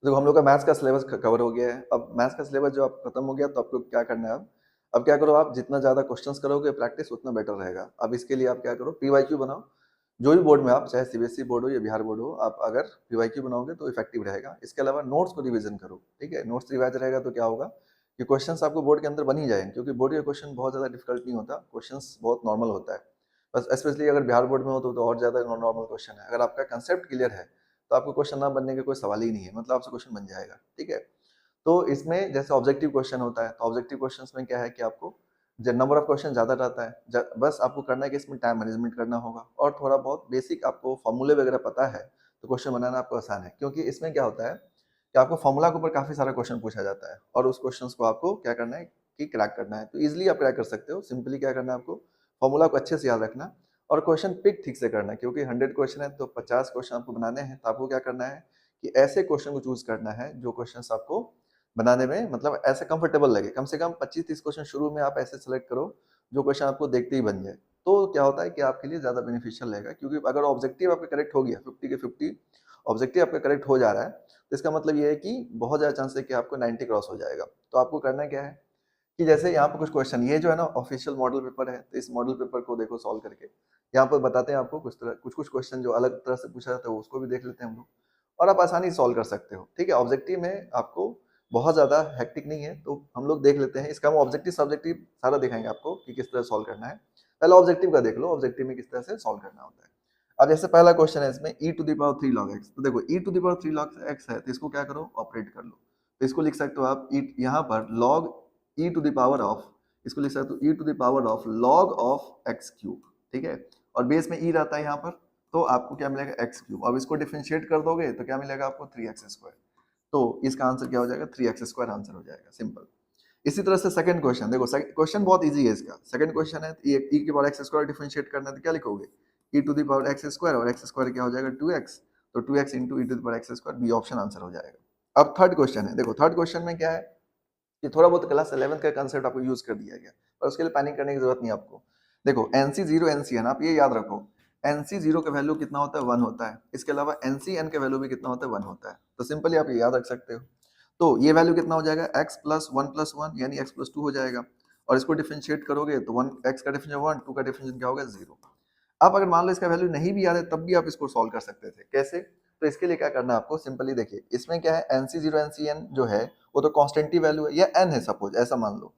देखो हम लोग का मैथ्स का सिलेबस कवर हो गया है। अब मैथ्स का सिलेबस जो आप खत्म हो गया तो आपको क्या करना है अब क्या करो, आप जितना ज़्यादा क्वेश्चंस करोगे प्रैक्टिस उतना बेटर रहेगा। अब इसके लिए आप क्या करो, पीवाईक्यू बनाओ। जो भी बोर्ड में आप, चाहे सीबीएसई बोर्ड हो या बिहार बोर्ड हो, आप अगर पीवाईक्यू बनाओगे तो इफेक्टिव रहेगा। इसके अलावा नोट्स को रिवीजन करो, ठीक है। नोट्स रिवाइज रहेगा तो क्या होगा कि क्वेश्चंस आपको बोर्ड के अंदर बन ही जाएंगे, क्योंकि बोर्ड का क्वेश्चन बहुत ज़्यादा डिफिकल्ट नहीं होता, क्वेश्चंस बहुत नॉर्मल होता है। बस स्पेशली अगर बिहार बोर्ड में हो तो और ज़्यादा नॉर्मल क्वेश्चन है। अगर आपका कंसेप्ट क्लियर है तो आपको क्वेश्चन ना बनने का कोई सवाल ही नहीं है, मतलब आपसे क्वेश्चन बन जाएगा, ठीक है। तो इसमें जैसे ऑब्जेक्टिव क्वेश्चन होता है, तो ऑब्जेक्टिव क्वेश्चंस में क्या है कि आपको जब नंबर ऑफ क्वेश्चन ज़्यादा रहता है, बस आपको करना है कि इसमें टाइम मैनेजमेंट करना होगा और थोड़ा बहुत बेसिक आपको फॉर्मूले वगैरह पता है तो क्वेश्चन बनाना आपको आसान है। क्योंकि इसमें क्या होता है कि आपको फॉर्मूला के ऊपर काफ़ी सारा क्वेश्चन पूछा जाता है और उस क्वेश्चन को आपको क्या करना है कि क्रैक करना है। तो ईजिली आप क्रैक कर सकते हो। सिंपली क्या करना है आपको, फॉर्मूला को अच्छे से याद रखना और क्वेश्चन पिक ठीक से करना है। क्योंकि 100 क्वेश्चन है तो 50 क्वेश्चन आपको बनाने हैं, तो आपको क्या करना है कि ऐसे क्वेश्चन को चूज करना है जो क्वेश्चन आपको बनाने में मतलब ऐसे कंफर्टेबल लगे। कम से कम 25-30 क्वेश्चन शुरू में आप ऐसे सेलेक्ट करो जो क्वेश्चन आपको देखते ही बन जाए। तो क्या होता है कि आपके लिए ज़्यादा बेनिफिशियल रहेगा, क्योंकि अगर ऑब्जेक्टिव आपका करेक्ट हो गया 50 के 50 ऑब्जेक्टिव आपका करेक्ट हो जा रहा है तो इसका मतलब ये है कि बहुत ज़्यादा चांस है कि आपको 90 क्रॉस हो जाएगा। तो आपको करना क्या है कि जैसे यहाँ पे कुछ क्वेश्चन, ये जो है ना ऑफिशियल मॉडल पेपर है, तो इस मॉडल पेपर को देखो सॉल्व करके। यहाँ पर बताते हैं आपको कुछ क्वेश्चन जो अलग तरह से पूछा जाता है उसको भी देख लेते हैं हम लोग, और आप आसानी से सॉल्व कर सकते हो, ठीक है। ऑब्जेक्टिव में आपको बहुत ज़्यादा हेक्टिक नहीं है, तो हम लोग देख लेते हैं इसका। हम ऑब्जेक्टिव सब्जेक्टिव सारा दिखाएंगे आपको कि किस तरह सॉल्व करना है। पहले ऑब्जेक्टिव का देख लो, ऑब्जेक्टिव में किस तरह से सॉल्व करना होता है। अब जैसे पहला क्वेश्चन है इसमें e to the power 3 log x। तो देखो e to the power 3 log x है तो इसको क्या करो, ऑपरेट कर लो। तो इसको लिख सकते हो आप यहाँ पर log e to the power of, इसको लिख सकते हो e to the power of log of x cube, ठीक है। और बेस में e रहता है यहाँ पर, तो आपको क्या मिलेगा x क्यूब। अब इसको डिफरेंशिएट कर दोगे तो क्या मिलेगा आपको 3x स्क्वायर। तो इसका आंसर क्या हो जाएगा 3x स्क्वायर आंसर हो जाएगा, सिंपल। इसी तरह से सेकंड क्वेश्चन देखो, क्वेश्चन बहुत इजी है इसका। सेकंड क्वेश्चन है e की पावर x स्क्वायर डिफरेंशिएट करना है तो क्या लिखोगे e to the power x square, और x स्क्वायर क्या हो जाएगा 2x, तो 2x into e to the power x square, B option answer हो जाएगा। अब थर्ड क्वेश्चन है, देखो थर्ड क्वेश्चन में क्या है कि थोड़ा बहुत क्लास 11th का कंसेप्ट आपको यूज कर दिया गया, पर उसके लिए पैनिक करने की जरूरत नहीं आपको। देखो एनसी जीरो एनसीएन, आप ये याद रखो, एनसी जीरो का वैल्यू कितना होता है 1 होता है। इसके अलावा एनसीएन का वैल्यू भी कितना होता है 1 होता है। तो सिंपली आप ये याद रख सकते हो। तो ये वैल्यू कितना हो जाएगा x प्लस 1 प्लस 1 यानी x प्लस 2 हो जाएगा। और इसको डिफरेंशिएट करोगे तो 1 x का डिफरेंशिएशन 1, 2 का डिफरेंशिएशन क्या होगा 0। आप अगर मान लो इसका वैल्यू नहीं भी याद है तब भी आप इसको सॉल्व कर सकते थे। कैसे? तो इसके लिए क्या करना है आपको, सिंपली देखिए इसमें क्या है NC0 NCN जो है वो तो कांस्टेंट ही वैल्यू है, या n है सपोज, ऐसा मान लो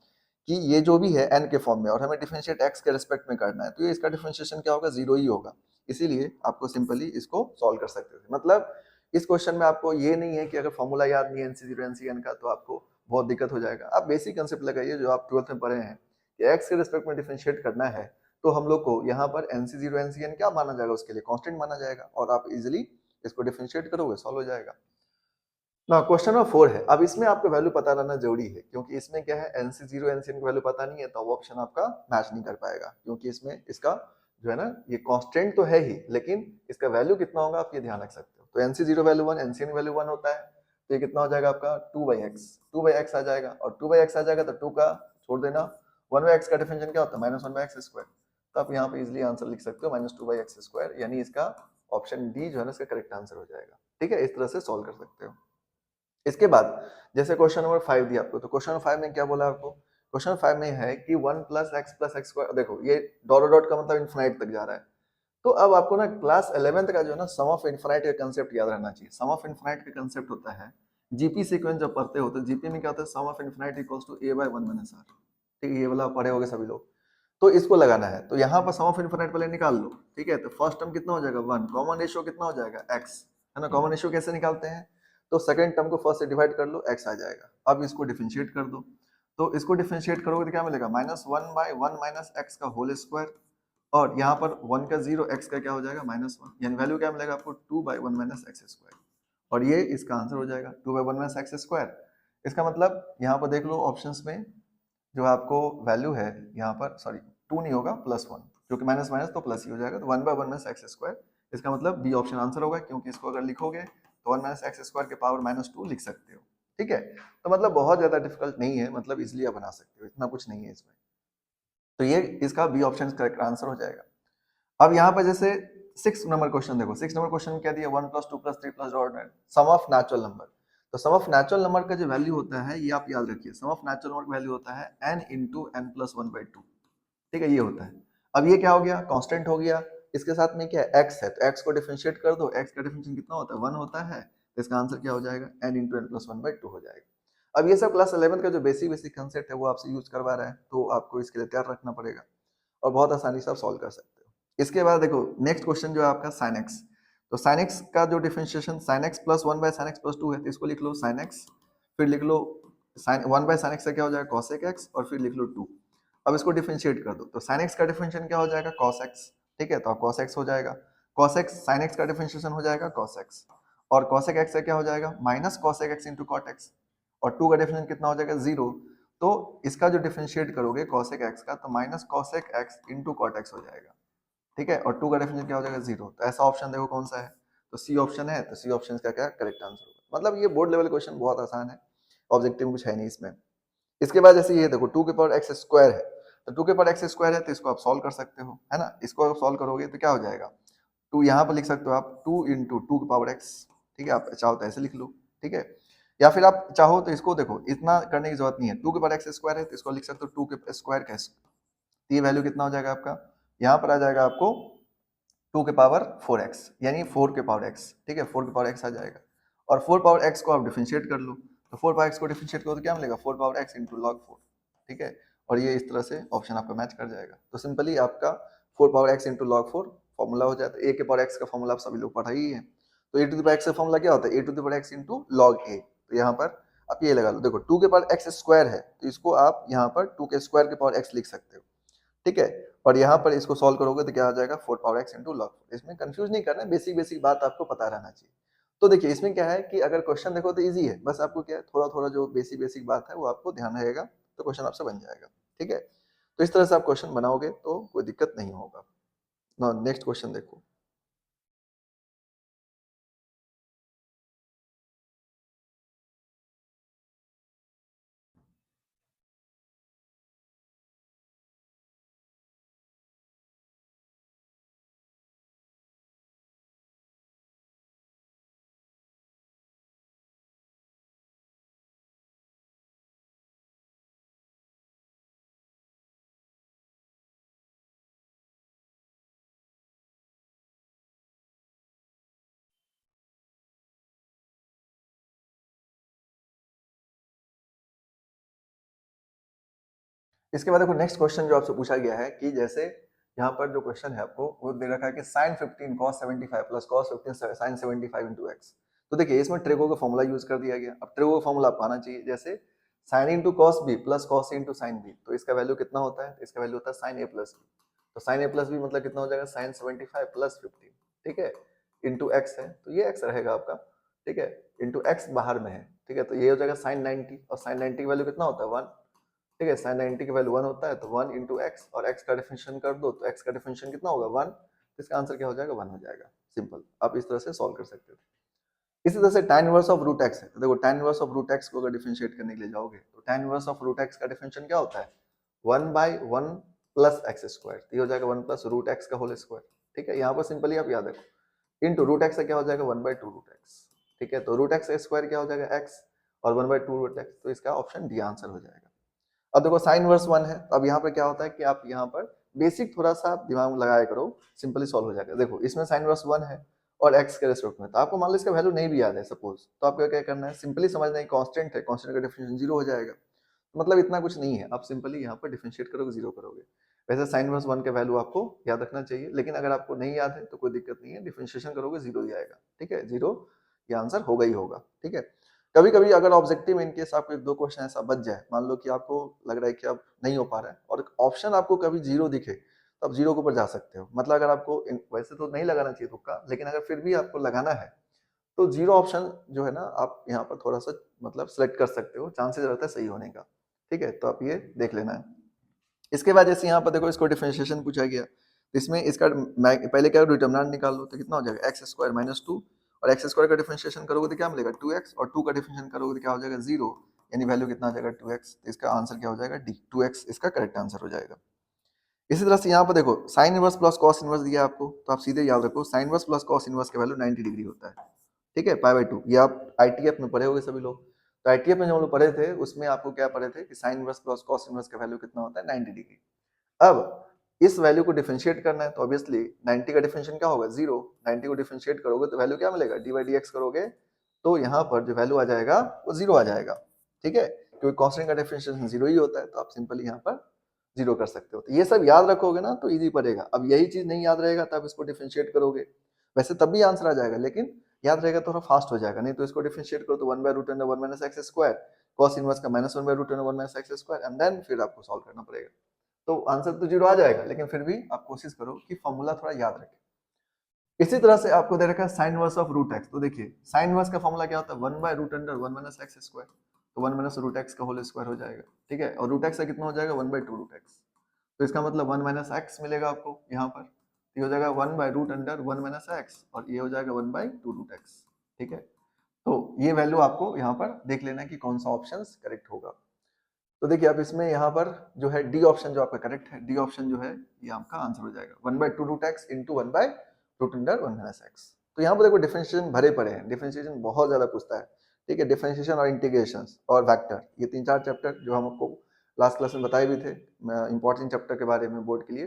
कि ये जो भी है n के फॉर्म में और हमें डिफरेंशिएट x के रिस्पेक्ट में करना है, तो ये इसका डिफरेंशिएशन क्या होगा 0 ही होगा। इसीलिए आपको सिंपली इसको सॉल्व कर सकते थे। मतलब इस क्वेश्चन में आपको ये नहीं है कि अगर फॉर्मूला याद नहीं है NC0 NCN का तो आपको बहुत दिक्कत हो जाएगा। आप बेसिक कंसेप्ट लगाइए जो आप 12th में पढ़े हैं कि x के रिस्पेक्ट में डिफरेंशिएट करना है, तो हम लोग को यहाँ पर NC0 NCN क्या माना जाएगा, उसके लिए कांस्टेंट माना जाएगा, और आप इजीली इसको डिफरेंशिएट करोगे सॉल्व हो जाएगा ना। क्वेश्चन नंबर 4 है। अब इसमें आपको वैल्यू पता रहना जरूरी है, क्योंकि इसमें क्या है NC0 NCN की वैल्यू पता नहीं है तो वो ऑप्शन आपका मैच नहीं कर पाएगा, क्योंकि इसमें इसका जो है ना ये कांस्टेंट तो है ही, लेकिन इसका वैल्यू कितना होगा आप ये ध्यान रख सकते हो। तो NC0 वैल्यू 1, NCN वैल्यू 1 होता है, तो ये कितना हो जाएगा आपका 2/x आ जाएगा, और 2/x आ जाएगा तो 2 का छोड़ देना, 1/x का डिफरेंशिएशन क्या होता है -1/x स्क्वायर। तो आप यहाँ पे इजीली आंसर लिख सकते हो -2/x स्क्वायर, यानी इसका ऑप्शन डी जो है ना इसका करेक्ट आंसर हो जाएगा, ठीक है। इस तरह से सॉल्व कर सकते हो। इसके बाद जैसे क्वेश्चन नंबर 5 दिया आपको, तो क्वेश्चन नंबर 5 में क्या बोला आपको, क्वेश्चन 5 में है कि 1 प्लस एक्स स्क्वायर, देखो ये डॉट डॉट का मतलब इन्फिनाइट तक जा रहा है। तो अब आपको ना क्लास 11th का जो है ना सम ऑफ इन्फिनाइट का कंसेप्ट याद रहना चाहिए। सम ऑफ इन्फिनाइट का कंसेप्ट होता है जीपी सीक्वेंस जब पढ़ते हो तो जीपी में क्या होता है sum of infinite equals to a by 1 minus r, ठीक है। ये वाला पढ़े होगे सभी लोग, तो इसको लगाना है। तो यहाँ पर सम ऑफ इन्फिनाइट पहले निकाल लो, ठीक है। तो फर्स्ट टर्म कितना हो जाएगा 1, कॉमन रेशियो कितना हो जाएगा x, है ना। कॉमन रेशियो कैसे निकालते हैं, तो सेकंड टर्म को फर्स्ट से डिवाइड कर लो x आ जाएगा। अब इसको डिफरेंशिएट कर दो, तो इसको डिफरेंशिएट करोगे तो क्या मिलेगा -1 बाय 1 माइनस x का होल स्क्वायर, और यहाँ पर 1 का 0 x का क्या हो जाएगा -1, यानी वैल्यू क्या मिलेगा आपको 2/1 माइनस एक्स स्क्वायर, और ये इसका आंसर हो जाएगा 2/1 माइनस एक्स स्क्वायर। इसका मतलब यहाँ पर देख लो ऑप्शंस में जो आपको वैल्यू है यहाँ पर, सॉरी 2 नहीं होगा +1, क्योंकि माइनस माइनस तो प्लस ही हो जाएगा, तो 1/1 माइनस एक्स स्क्वायर। इसका मतलब बी ऑप्शन आंसर होगा, क्योंकि इसको अगर लिखोगे तो 1 माइनस एक्स स्क्वायर के पावर -2 लिख सकते हो, ठीक है। तो मतलब बहुत ज्यादा डिफिकल्ट नहीं है, मतलब इसलिए आप बना सकते हो, इतना कुछ नहीं है इसमें। तो ये इसका बी ऑप्शन करेक्ट आंसर हो जाएगा। अब यहाँ पर जैसे 6 नंबर क्वेश्चन देखो, 6 नंबर क्वेश्चन में क्या दिया 1 + 2 + 3 + dot sum of natural number. तो सम ऑफ नेचुरल नंबर का जो वैल्यू होता है ये आप याद रखिए, सम ऑफ नेचुरल नंबर का वैल्यू होता है n into n plus one by two. ठीक है, ये होता है। अब ये क्या हो गया, कांस्टेंट हो गया, इसके साथ में क्या है x है, तो x को डिफरेंशिएट कर दो, x का डिफरेंशिएशन कितना होता है 1 होता है, तो इसका आंसर क्या हो जाएगा n into n plus one by two हो जाएगा। अब ये सब क्लास 11 का जो बेसिक बेसिक कंसेप्ट है वो आपसे यूज करवा रहा है, तो आपको इसके लिए तैयार रखना पड़ेगा और बहुत आसानी से आप सॉल्व कर सकते हो। इसके बाद देखो नेक्स्ट क्वेश्चन जो है आपका sin x। तो sin x का जो differentiation sin x plus one by sin x plus two है, तो इसको लिख लो sin x, फिर लिख लो sin one by sin x से क्या हो जाएगा cos x, और फिर लिख लो 2। अब इसको डिफरेंशिएट कर दो, तो sin x का डिफरेंशिएशन क्या हो जाएगा cos x। ठीक है, तो cos x हो जाएगा, cos x sin x का डिफरेंशिएशन हो जाएगा cos x, और cos x से क्या हो जाएगा minus cos x into cot x, और 2 का डिफरेंशिएशन कितना हो जाएगा 0। तो इसका जो डिफरेंशिएट करोगे cos x का, तो minus cos x into cot x हो जाएगा। ठीक है, और 2 का डेफिनेशन क्या हो जाएगा 0। तो ऐसा ऑप्शन देखो कौन सा है, तो सी ऑप्शन है, तो सी ऑप्शन का क्या करेक्ट आंसर होगा। मतलब ये बोर्ड लेवल क्वेश्चन बहुत आसान है, ऑब्जेक्टिव में कुछ है नहीं इसमें। इसके बाद जैसे ये देखो 2 के पावर x स्क्वायर है, तो 2 के पावर x स्क्वायर है, तो इसको आप सॉल्व कर सकते हो, है ना। इसको आप सॉल्व करोगे तो क्या हो जाएगा, 2 यहाँ पर लिख सकते हो आप 2 इंटू टू के पावर x। ठीक है, आप चाहो तो ऐसे लिख लो। ठीक है, या फिर आप चाहो तो इसको देखो, इतना करने की जरूरत नहीं है, 2 के पावर x स्क्वायर है, तो इसको लिख सकते हो 2 के स्क्वायर का, तो ये वैल्यू कितना हो जाएगा आपका, यहाँ पर आ जाएगा आपको 2 के पावर 4x, यानी 4 के पावर x। ठीक है, 4 के पावर x आ जाएगा, और 4 पावर x को आप डिफरेंशिएट कर लो, तो 4 पावर x को डिफरेंशिएट करो तो क्या मिलेगा 4 पावर x इंटू लॉग 4। ठीक है, और ये इस तरह से ऑप्शन आपका मैच कर जाएगा। तो सिंपली आपका 4 power x into log 4 formula हो जाता है। a के पावर x का फॉर्मूला आप सभी लोग पढ़ा ही है, तो a to the power x का फॉर्मूला क्या होता है a to the power x into log a। तो यहाँ पर आप ये लगा लो, देखो 2 के पावर x स्क्वायर है, तो इसको आप यहाँ पर 2 के स्क्वायर के पावर x लिख सकते हो। ठीक है, और यहाँ पर इसको सॉल्व करोगे तो क्या आ जाएगा 4 पावर x इंटू लॉग 4। इसमें कंफ्यूज नहीं करना है, बेसिक बेसिक बात आपको पता रहना चाहिए। तो देखिए इसमें क्या है कि अगर क्वेश्चन देखो तो इजी है, बस आपको क्या है थोड़ा थोड़ा जो बेसिक बेसिक बात है वो आपको ध्यान रहेगा, तो क्वेश्चन आपसे बन जाएगा। ठीक है, तो इस तरह से आप क्वेश्चन बनाओगे तो कोई दिक्कत नहीं होगा। नेक्स्ट क्वेश्चन देखो। इसके बाद देखो नेक्स्ट क्वेश्चन जो आपसे पूछा गया है कि जैसे यहाँ पर जो क्वेश्चन है आपको वो दे रखा है कि sin 15 cos 75 plus cos 15 sin 75 into x। तो देखिए इसमें ट्रेगो का फॉर्मूला यूज कर दिया गया। अब ट्रेगो का फॉर्मूला आपको आना चाहिए, जैसे sin into cos b plus cos into sin b, तो इसका वैल्यू कितना होता है, इसका वैल्यू होता है sin a प्लस b। तो sin a प्लस b मतलब कितना हो जाएगा sin 75 प्लस 15। ठीक है, इंटू x है, तो ये x रहेगा आपका। ठीक है, इंटू x बाहर में है। ठीक है, तो ये हो जाएगा sin 90, और sin 90 की वैल्यू कितना होता है 1। ठीक है, sin 90 की वैल्यू 1 होता है, तो 1 इंटू एक्स, और x का डिफरेंशिएशन कर दो, तो x का डिफरेंशिएशन कितना होगा 1, तो इसका आंसर क्या हो जाएगा 1 हो जाएगा। सिंपल, आप इस तरह से सॉल्व कर सकते हो। इसी तरह से tan inverse of root x है, तो देखो tan inverse of root x को अगर डिफरेंशिएट करने के लिए जाओगे तो tan inverse of root x का डिफरेंशिएशन क्या होता है 1 बाय 1 प्लस एक्स स्क्वायर, तो ये हो जाएगा 1 प्लस रूट x का होल स्क्वायर। ठीक है, यहाँ पर सिंपली आप याद रखो इंटू रूट x का क्या हो जाएगा 1 बाय 2 रूट x। ठीक है, तो रूट x स्क्वायर क्या हो जाएगा x, और 1 बाय 2 रूट x, तो इसका ऑप्शन डी आंसर हो जाएगा। अब देखो साइन वर्स 1 है, तो अब यहाँ पर क्या होता है कि आप यहाँ पर बेसिक थोड़ा सा दिमाग लगाया करो, सिंपली सॉल्व हो जाएगा। देखो इसमें साइन वर्स 1 है और x के रेस्पेक्ट में, तो आपको मान लो इसका वैल्यू नहीं भी याद है सपोज, तो आपको क्या करना है, सिंपली समझना है कांस्टेंट है, कांस्टेंट का डिफरेंशिएशन 0 हो जाएगा। मतलब इतना कुछ नहीं है, आप सिंपली यहाँ पर डिफरेंशिएट करोगे 0 करोगे। वैसे साइन वर्स 1 का वैल्यू आपको याद रखना चाहिए, लेकिन अगर आपको नहीं याद है तो कोई दिक्कत नहीं है, डिफरेंशिएशन करोगे 0 ही आएगा। ठीक है, 0 ये आंसर होगा ही होगा। ठीक है, कभी कभी अगर ऑब्जेक्टिव में इनकेस आपको एक दो क्वेश्चन ऐसा बच जाए, मान लो कि आपको लग रहा है कि अब नहीं हो पा रहा है और ऑप्शन आपको कभी 0 दिखे, तो आप 0 के ऊपर जा सकते हो। मतलब अगर आपको वैसे तो नहीं लगाना चाहिए तुक्का, लेकिन अगर फिर भी आपको लगाना है तो 0 ऑप्शन जो है ना आप यहाँ पर थोड़ा सा मतलब सेलेक्ट कर सकते हो, चांसेस रहता है सही होने का। ठीक है, तो आप ये देख लेना है। इसके बाद जैसे यहाँ पर देखो इसको डिफरेंशिएशन पूछा गया, तो इसमें इसका पहले क्या डिटर्मिनेंट निकाल लो, तो कितना हो जाएगा एक्स स्क्वायर माइनस 2, और एक्स स्क्वायर का डिफरेंशिएशन करोगे तो क्या मिलेगा 2x, और 2 का डिफरेंशिएशन करोगे तो क्या हो जाएगा 0, यानी वैल्यू कितना आ जाएगा 2x। तो इसका आंसर क्या हो जाएगा डी, 2x इसका करेक्ट आंसर हो जाएगा। इसी तरह से यहाँ पर देखो sign inverse plus cos inverse दिया आपको, तो आप सीधे याद रखो sign inverse plus cos inverse का वैल्यू 90 डिग्री होता है। ठीक है, पाई बाई 2। ये आप आईटीएफ में पढ़े होंगे सभी लोग। तो आईटीएफ में जो हम लोग पढ़े थे उसमें आपको क्या पढ़े थे कि sign inverse plus cos inverse का वैल्यू कितना होता है 90 डिग्री। अब इस वैल्यू को डिफरेंशिएट करना है तो ऑब्वियसली 90 का डिफरेंशिएशन क्या होगा 0। 90 को डिफरेंशिएट करोगे तो वैल्यू क्या मिलेगा डी बाई डी एक्स करोगे तो यहाँ पर जो वैल्यू आ जाएगा वो 0 आ जाएगा। ठीक है, क्योंकि कांस्टेंट का डिफरेंशिएशन 0 ही होता है तो आप सिंपली यहाँ पर 0 कर सकते हो। तो ये सब याद रखोगे ना तो इजी पड़ेगा। अब यही चीज नहीं याद रहेगा तब इसको डिफरेंशिएट करोगे, वैसे तब भी आंसर आ जाएगा लेकिन याद रहेगा तो थोड़ा फास्ट हो जाएगा। नहीं तो इसको डिफरेंशिएट करो तो 1 by root under 1 minus x square cos inverse का -1 by root under 1 minus x square and then फिर आपको सॉल्व करना पड़ेगा। तो आंसर तो 0 आ जाएगा लेकिन फिर भी आप कोशिश करो कि फॉर्मूला थोड़ा याद रखें। इसी तरह से आपको दे रखा है sine inverse of root x. तो देखिए साइन इनवर्स का फॉर्मूला क्या होता है 1 by root under 1 minus x square. तो 1 माइनस रूट एक्स का होल स्क्वायर हो जाएगा। ठीक है, और रूट एक्स का कितना हो जाएगा 1 बाय 2 रूट एक्स। तो इसका मतलब 1 माइनस एक्स मिलेगा आपको यहाँ पर। ये हो जाएगा 1 by root under 1 minus x और ये हो जाएगा 1 बाय 2 रूट एक्स। ठीक है, तो ये वैल्यू आपको यहाँ पर देख लेना है कि कौन सा ऑप्शन करेक्ट होगा। तो देखिए आप इसमें यहाँ पर जो है डी ऑप्शन जो आपका करेक्ट है, डी ऑप्शन जो है ये आपका आंसर हो जाएगा 1 bye 2 root x into 1 by root under 1 minus x. तो यहाँ पर देखो डिफरेंशिएशन भरे पड़े हैं, डिफरेंशिएशन बहुत ज्यादा पूछता है। ठीक है, डिफरेंशिएशन और इंटीग्रेशन और वेक्टर, ये 3-4 चैप्टर जो हम आपको लास्ट क्लास में बताए भी थे इंपॉर्टेंट चैप्टर के बारे में बोर्ड के लिए।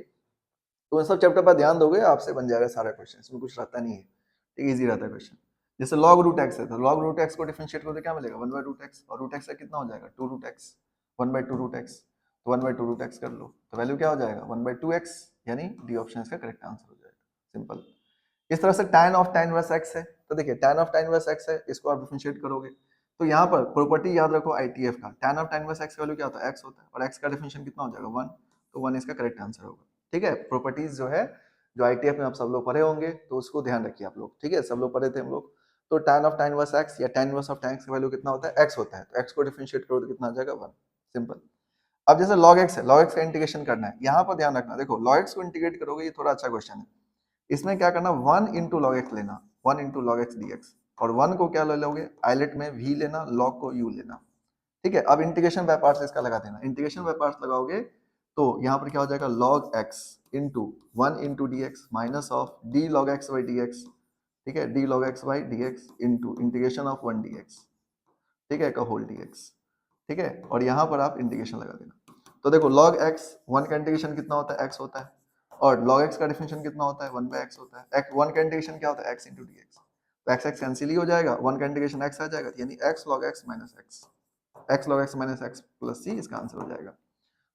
तो इन सब चैप्टर पर ध्यान दोगे आपसे बन जाएगा सारा क्वेश्चन, इसमें कुछ रहता नहीं है। ठीक, इजी रहता है क्वेश्चन। जैसे लॉग रूट एक्स है तो लॉग रूट एक्स को डिफरेंशिएट करो तो क्या मिलेगा 1 बाय रूट एक्स और रूट एक्स का कितना हो जाएगा 2 root x. 1 bye 2 root x तो 1 बाय 2 रूट एक्स कर लो तो वैल्यू क्या हो जाएगा 1 बाय 2 एक्स, यानी डी ऑप्शन इसका करेक्ट आंसर हो जाएगा। सिंपल। इस तरह से tan of tan inverse x है तो देखिए tan of tan inverse x है, इसको आप डिफरेंशिएट करोगे तो यहाँ पर प्रॉपर्टी याद रखो आईटीएफ का, tan of tan inverse x का वैल्यू क्या होता है x होता है और x का डिफरेंशिएशन कितना हो जाएगा 1, तो 1 इसका करेक्ट आंसर होगा। ठीक है, प्रॉपर्टीज जो है जो आईटीएफ में आप सब लोग पढ़े होंगे तो उसको ध्यान रखिए आप लोग। ठीक है, सब लोग पढ़े थे हम लोग। तो tan of tan inverse x या tan inverse of tan x का वैल्यू कितना होता है x होता है, तो x को डिफरेंशिएट करो तो कितना आ जाएगा 1। सिंपल। अब जैसे log x है, log x का इंटीग्रेशन करना है, यहाँ पर ध्यान रखना, देखो log x को इंटीग्रेट करोगे ये थोड़ा अच्छा क्वेश्चन है। इसमें क्या करना 1 इंटू लॉग एक्स लेना, 1 into log x D x, और 1 को क्या ले लोगे आइलेट में v लेना, log को u लेना। ठीक है, अब इंटीग्रेशन बाय पार्ट्स इसका लगा देना, इंटीग्रेशन बाय पार्ट्स लगाओगे तो यहाँ पर क्या हो जाएगा log x into 1 into d x minus of D log x by D x. ठीक है, D log x by D x into integration of 1 D x. ठीक है, का होल डी एक्स। ठीक है, और यहाँ पर आप इंटीग्रेशन लगा देना। तो देखो log x 1 का इंटीग्रेशन कितना होता है x होता है और log x का डिफरेंशिएशन कितना होता है 1 बाय x होता है। x 1 का इंटीग्रेशन क्या होता है x इंटू डी एक्स, तो x x कैंसिल ही हो जाएगा, 1 का इंटीग्रेशन x आ जाएगा यानी x log x minus x log x minus x plus c इसका आंसर हो जाएगा।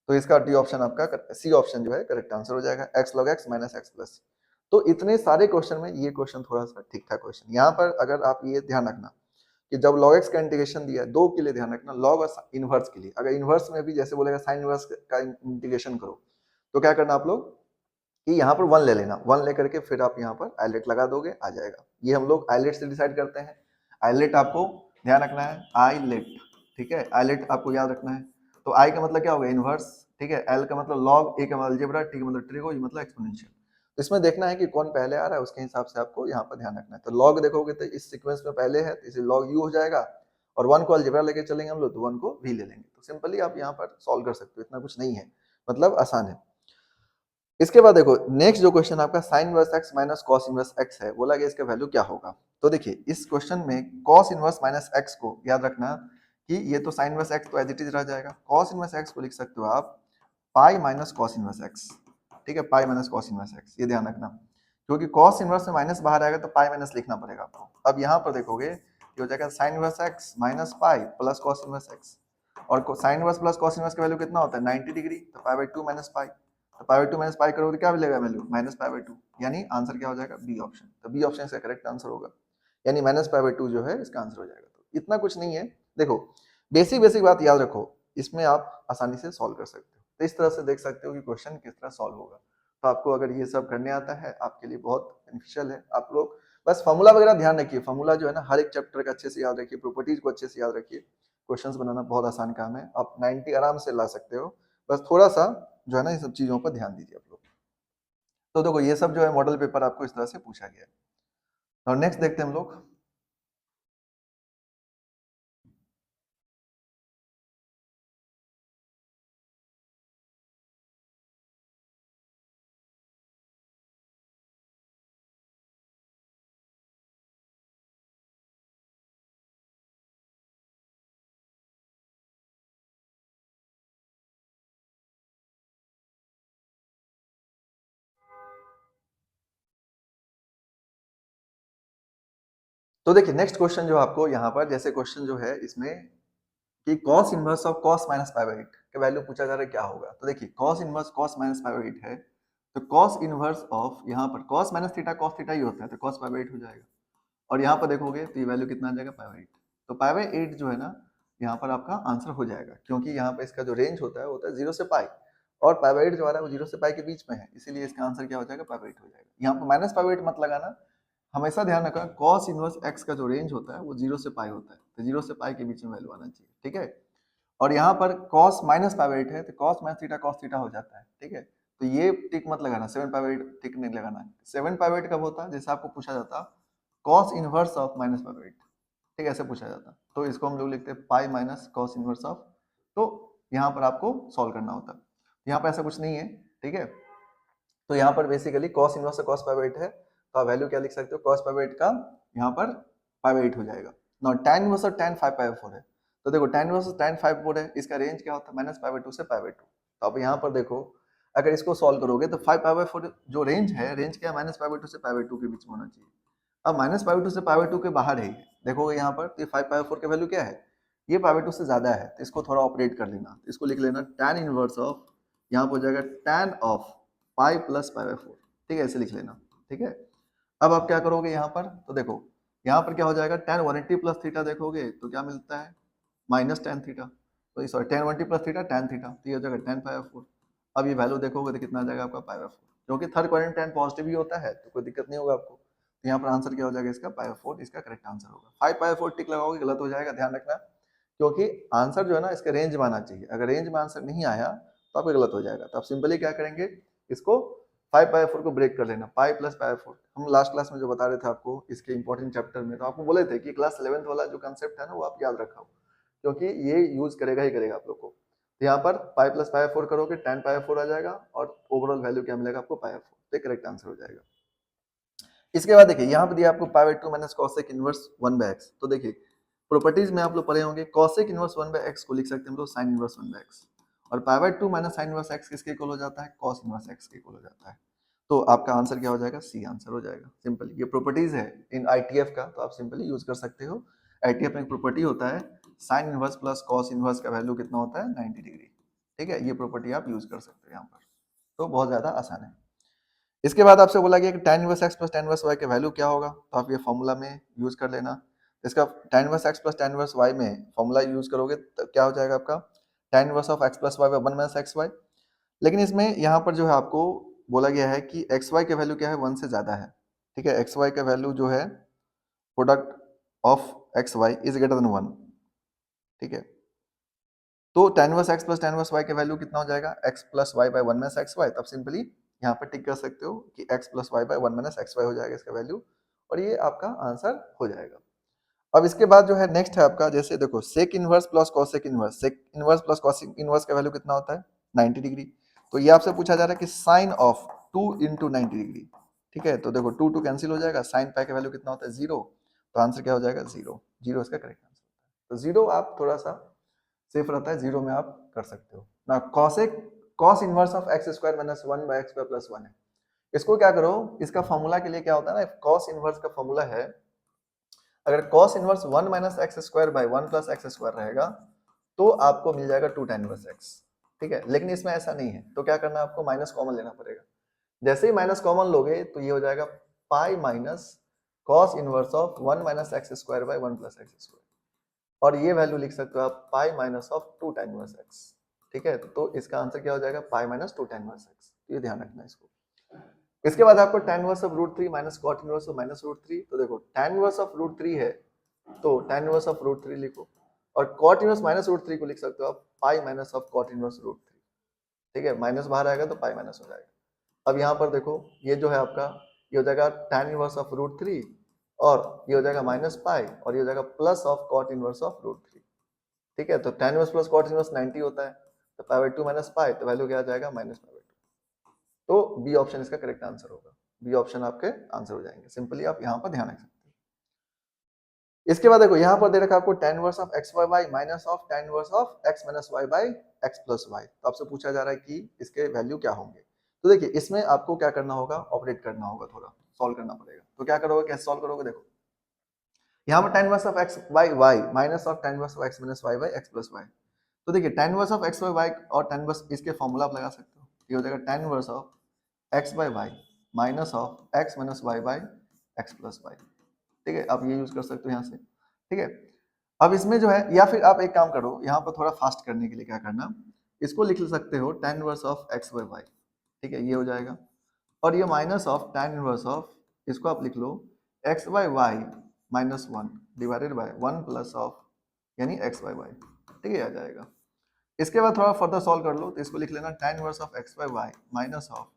तो इसका डी ऑप्शन आपका सी ऑप्शन जो है करेक्ट आंसर हो जाएगा x log x minus x plus c। तो इतने सारे क्वेश्चन में ये क्वेश्चन थोड़ा सा ठीक ठाक क्वेश्चन। यहाँ पर अगर आप ये ध्यान रखना कि जब log x का इंटीग्रेशन दिया है दो के लिए ध्यान रखना, log और इनवर्स के लिए, अगर इनवर्स में भी जैसे बोलेगा साइन इनवर्स का इंटीग्रेशन करो तो क्या करना आप लोग कि यहाँ पर 1 ले लेना, 1 लेकर के फिर आप यहाँ पर आइलेट लगा दोगे आ जाएगा। ये हम लोग आइलेट से डिसाइड करते हैं। आइलेट आपको ध्यान रखना है आइलेट। ठीक है, आइलेट आपको याद रखना है। तो आई का मतलब क्या होगा इनवर्स। ठीक है, एल का मतलब लॉग, ए का मतलब अलजेब्रा, टी का मतलब ट्रिगो, ये मतलब एक्सपोनेंशियल। तो इसमें देखना है कि कौन पहले आ रहा है उसके हिसाब से आपको यहाँ पर ध्यान रखना है। तो लॉग देखोगे तो इस सीक्वेंस में पहले है तो इसे लॉग यू हो जाएगा और 1 को अलजेब्रा लेके चलेंगे हम लोग तो 1 को भी ले लेंगे। तो सिंपली आप यहाँ पर सॉल्व कर सकते हो, इतना कुछ नहीं है, मतलब आसान है। इसके बाद देखो नेक्स्ट जो क्वेश्चन आपका sine inverse x minus cos inverse x है, बोला गया इसका वैल्यू क्या होगा। तो देखिए इस क्वेश्चन में कॉस इनवर्स माइनस एक्स को याद रखना कि ये तो साइन इनवर्स एक्स तो एज इट इज रह जाएगा, कॉस इनवर्स एक्स को लिख सकते हो आप pi minus cos inverse x. ठीक है, pi minus cos inverse x, ये ध्यान रखना क्योंकि कॉस इनवर्स में माइनस बाहर आएगा तो पाई माइनस लिखना पड़ेगा आपको। अब यहाँ पर देखोगे ये हो जाएगा sine inverse x minus pi plus cos inverse x, और sine inverse plus cos inverse का वैल्यू कितना होता है 90 डिग्री, तो पाई बाई 2 माइनस पाई, तो पाई बाई 2 माइनस पाई करोगे तो क्या मिलेगा वैल्यू माइनस पाई बाई 2, यानी आंसर क्या हो जाएगा बी ऑप्शन। तो बी ऑप्शन इसका करेक्ट आंसर होगा, यानी माइनस पाई बाई 2 जो है इसका आंसर हो जाएगा। तो इतना कुछ नहीं है, देखो बेसिक बेसिक बात याद रखो, इसमें आप आसानी से सॉल्व कर सकते हो। तो इस तरह से देख सकते हो कि क्वेश्चन किस तरह सॉल्व होगा। तो आपको अगर ये सब करने आता है आपके लिए बहुत बेनिफिशियल है। आप लोग बस फॉर्मूला वगैरह ध्यान रखिए, फॉर्मूला जो है ना हर एक चैप्टर का अच्छे से याद रखिए, प्रॉपर्टीज को अच्छे से याद रखिए। क्वेश्चंस बनाना बहुत आसान काम है, आप 90 आराम से ला सकते हो। बस थोड़ा सा जो है ना इन सब चीजों पर ध्यान दीजिए आप लोग। तो देखो ये सब जो है मॉडल पेपर आपको इस तरह से पूछा गया है। और नेक्स्ट देखते हैं हम लोग। तो देखिए नेक्स्ट क्वेश्चन जो आपको यहाँ पर, जैसे क्वेश्चन जो है इसमें कि cos inverse of cos minus pi by 8 का वैल्यू पूछा जा रहा है क्या होगा। तो देखिए cos inverse cos minus pi by 8 है, तो cos इनवर्स ऑफ यहाँ पर cos minus theta cos theta ही होता है, तो cos पाई बाई 8 हो जाएगा। और यहाँ पर देखोगे तो ये वैल्यू कितना आ जाएगा, पाई बाई 8। तो पाई बाई 8 जो है ना, यहाँ पर आपका आंसर हो जाएगा, क्योंकि यहाँ पर इसका जो रेंज होता है वो होता है 0 से पाई, और पाई बाई 8 जो आ रहा है वो 0 से पाई के बीच में है, इसीलिए इसका आंसर क्या हो जाएगा, पाई बाई 8 हो जाएगा। यहाँ पर माइनस पाई बाई 8 मत लगाना, हमेशा ध्यान रखना cos इनवर्स x का जो रेंज होता है वो 0 से पाई होता है, तो 0 से पाई के बीच में वैल्यू आना चाहिए, ठीक है। और यहाँ पर cos माइनस पाई बाई 8 है, तो cos minus theta cos theta हो जाता है, ठीक है। तो ये टिक मत लगाना, 7 पाई बाई 8 टिक नहीं लगाना। 7 पाई बाई 8 कब होता है, जैसे आपको पूछा जाता cos inverse of minus pi by 8, ठीक है, ऐसे पूछा जाता, तो इसको हम लोग लिखते हैं पाई माइनस cos इनवर्स ऑफ। तो यहाँ पर आपको सॉल्व करना होता है, यहाँ पर ऐसा कुछ नहीं है, ठीक है। तो यहाँ पर basically cos inverse cos pi by 8 है, तो आप वैल्यू क्या लिख सकते हो, cos पाई बाई 8 का यहाँ पर पाई बाई 8 हो जाएगा। ना tan इनवर्स और tan 5 पाई बाई 4 है, तो देखो tan इनवर्स tan 5 4 है, इसका रेंज क्या होता है, माइनस पाई बाई 2 से पाई बाई 2। तो आप यहाँ पर देखो, अगर इसको सॉल्व करोगे तो 5 पाई बाई 4 जो रेंज है, रेंज क्या है, माइनस पाई बाई 2 से पाई बाई 2 के बीच में होना चाहिए। अब माइनस पाई बाई 2 से पाई बाई 2 के बाहर है, देखोगे यहाँ पर, तो 5 पाई बाई 4 का वैल्यू क्या है, ये पाई बाई 2 से ज्यादा है, तो इसको थोड़ा ऑपरेट कर लेना, इसको लिख लेना tan इनवर्स ऑफ, यहाँ पर हो जाएगा tan of pi plus pi by 4, ठीक है, ऐसे लिख लेना, ठीक है। अब आप क्या करोगे यहाँ पर, तो देखो यहाँ पर क्या हो जाएगा, tan 180 प्लस थीटा देखोगे तो क्या मिलता है, माइनस tan थीटा, तो sorry tan 180 plus theta tan theta, तो ये हो जाएगा tan पाई बाई 4। अब ये वैल्यू देखोगे तो कितना आ जाएगा आपका, पाई बाई 4, क्योंकि थर्ड क्वाड्रेंट tan पॉजिटिव ही होता है, तो कोई दिक्कत नहीं होगा आपको। तो यहाँ पर आंसर क्या हो जाएगा इसका, पाई बाई 4 इसका करेक्ट आंसर होगा। 5 पाई बाई 4 टिक लगाओगे गलत हो जाएगा, ध्यान रखना, क्योंकि आंसर जो है ना इसके रेंज में आना चाहिए, अगर रेंज में आंसर नहीं आया तो आपको गलत हो जाएगा। तो आप सिंपली क्या करेंगे, इसको 5 पाई 4 को ब्रेक कर लेना, पाई प्लस पाई 4। हम लास्ट क्लास में जो बता रहे थे आपको इसके इंपॉर्टेंट चैप्टर में, तो आपको बोले थे कि क्लास 11th वाला जो कंसेप्ट है ना वो आप याद रखो, क्योंकि ये यूज करेगा ही करेगा आप लोग को। तो यहाँ पर पाई प्लस पाई 4 करोगे, tan पाई 4 आ जाएगा, और ओवरऑल वैल्यू क्या मिलेगा आपको, पाई 4, तो करेक्ट आंसर हो जाएगा। इसके बाद देखिए यहाँ पर दिया आपको pi by 2 minus cosec inverse 1 by x। तो देखिए प्रॉपर्टीज में आप लोग पढ़े होंगे, कॉसेक इनवर्स 1 बाय x को लिख सकते हैं हम लोग साइन इनवर्स 1 बाय x, और पाई by 2 minus sine inverse x किसके इक्वल हो जाता है, कॉस इनवर्स x के इक्वल हो जाता है। तो आपका आंसर क्या हो जाएगा, सी आंसर हो जाएगा। सिंपल ये प्रॉपर्टीज है इन आईटीएफ का, तो आप सिंपली यूज कर सकते हो। आईटीएफ में एक प्रॉपर्टी होता है, sine inverse plus cos inverse का वैल्यू कितना होता है, 90 डिग्री, ठीक है, ये प्रॉपर्टी आप यूज कर सकते हो यहाँ पर, तो बहुत ज्यादा आसान है। इसके बाद आपसे बोला गया कि tan inverse x plus tan inverse y का वैल्यू क्या होगा, तो आप ये फॉर्मूला में यूज कर लेना। इसका tan inverse x plus tan inverse y में फॉर्मूला यूज करोगे तो क्या हो जाएगा आपका, tan inverse of x plus y by 1 minus xy। लेकिन इसमें यहाँ पर जो है आपको बोला गया है कि xy का वैल्यू क्या है, 1 से ज्यादा है, ठीक है, xy का वैल्यू जो है product of xy is greater than 1, ठीक है। तो tan inverse x plus tan inverse y का वैल्यू कितना हो जाएगा, x plus y by 1 minus xy। तब सिंपली यहाँ पर टिक कर सकते हो कि x plus y by 1 minus xy हो जाएगा इसका वैल्यू, और ये आपका आंसर हो जाएगा। अब इसके बाद जो है नेक्स्ट है आपका, जैसे देखो sec inverse plus cosec inverse, sec inverse plus cosec inverse का वैल्यू कितना होता है, 90 डिग्री। तो ये आपसे पूछा जा रहा है कि साइन ऑफ 2 इंटू 90 डिग्री, ठीक है। तो देखो 2 2 कैंसिल हो जाएगा, साइन पाई का वैल्यू कितना होता है, 0, तो आंसर क्या हो जाएगा, 0, 0 इसका करेक्ट आंसर। तो 0 आप थोड़ा सा सेफ रहता है, 0 में आप कर सकते हो ना। Cosec cos inverse of x square minus 1 by x square plus 1 है, इसको क्या करो, इसका फॉर्मूला के लिए क्या होता है ना, कॉस इनवर्स का फॉर्मूला है, अगर cos inverse 1 minus x square by 1 plus x square रहेगा तो आपको मिल जाएगा 2 tan इनवर्स x, ठीक है। लेकिन इसमें ऐसा नहीं है, तो क्या करना है आपको, माइनस कॉमन लेना पड़ेगा। जैसे ही माइनस कॉमन लोगे तो ये हो जाएगा pi minus cos inverse of 1 minus x square by 1 plus x square, और ये वैल्यू लिख सकते हो आप pi minus of 2 tan inverse x, ठीक है। तो इसका आंसर क्या हो जाएगा, pi minus 2 tan inverse x, ये ध्यान रखना इसको। इसके बाद आपको tan inverse of root 3 minus cot inverse of minus root 3। तो देखो tan इनवर्स ऑफ रूट 3 है, तो tan इनवर्स ऑफ रूट 3 लिखो, और cot इनवर्स माइनस रूट 3 को लिख सकते हो आप pi minus of cot inverse root 3, ठीक है। माइनस बाहर आएगा तो पाई माइनस हो जाएगा। अब यहाँ पर देखो ये जो है आपका, ये हो जाएगा tan इनवर्स ऑफ रूट 3, और ये हो जाएगा माइनस पाई, और ये हो जाएगा plus of cot inverse of root 3, ठीक है। तो tan inverse plus cot inverse 90 होता है, तो पाई बाई 2 माइनस पाई, तो वैल्यू क्या आ जाएगा, माइनस पाई बाई 2। तो बी ऑप्शन इसका करेक्ट आंसर होगा, बी ऑप्शन आपके आंसर हो जाएंगे। सिंपली आप यहाँ पर ध्यान रख सकते हैं। इसके बाद देखो यहाँ पर दे रखा आपको tan inverse of x y by minus of tan inverse of x minus y by x plus y. तो आपसे पूछा जा रहा है कि इसके वैल्यू क्या होंगे। तो देखिए इसमें आपको क्या करना होगा, ऑपरेट करना होगा, थोड़ा सॉल्व करना पड़ेगा। तो क्या करोगे, कैसे सॉल्व करोगे, देखो यहाँ पर tan inverse of x by y minus of tan inverse of x minus y by x plus y। तो देखिए tan inverse of x by y और tan इनवर्स इसके फॉर्मूला आप लगा सकते हो। ये हो जाएगा tan inverse of x by y minus of x minus y by x plus y। ठीक है, आप ये यूज कर सकते हो यहाँ से। ठीक है, अब इसमें जो है, या फिर आप एक काम करो, यहाँ पर थोड़ा फास्ट करने के लिए क्या करना, इसको लिख सकते हो tan inverse of x by y। ठीक है, ये हो जाएगा, और ये minus of tan inverse of, इसको आप लिख लो x by y minus one divided by one plus of यानी x बाई वाई। ठीक है, आ जाएगा। इसके बाद थोड़ा फर्दर सॉल्व कर लो, तो इसको लिख लेना tan inverse of x by y minus of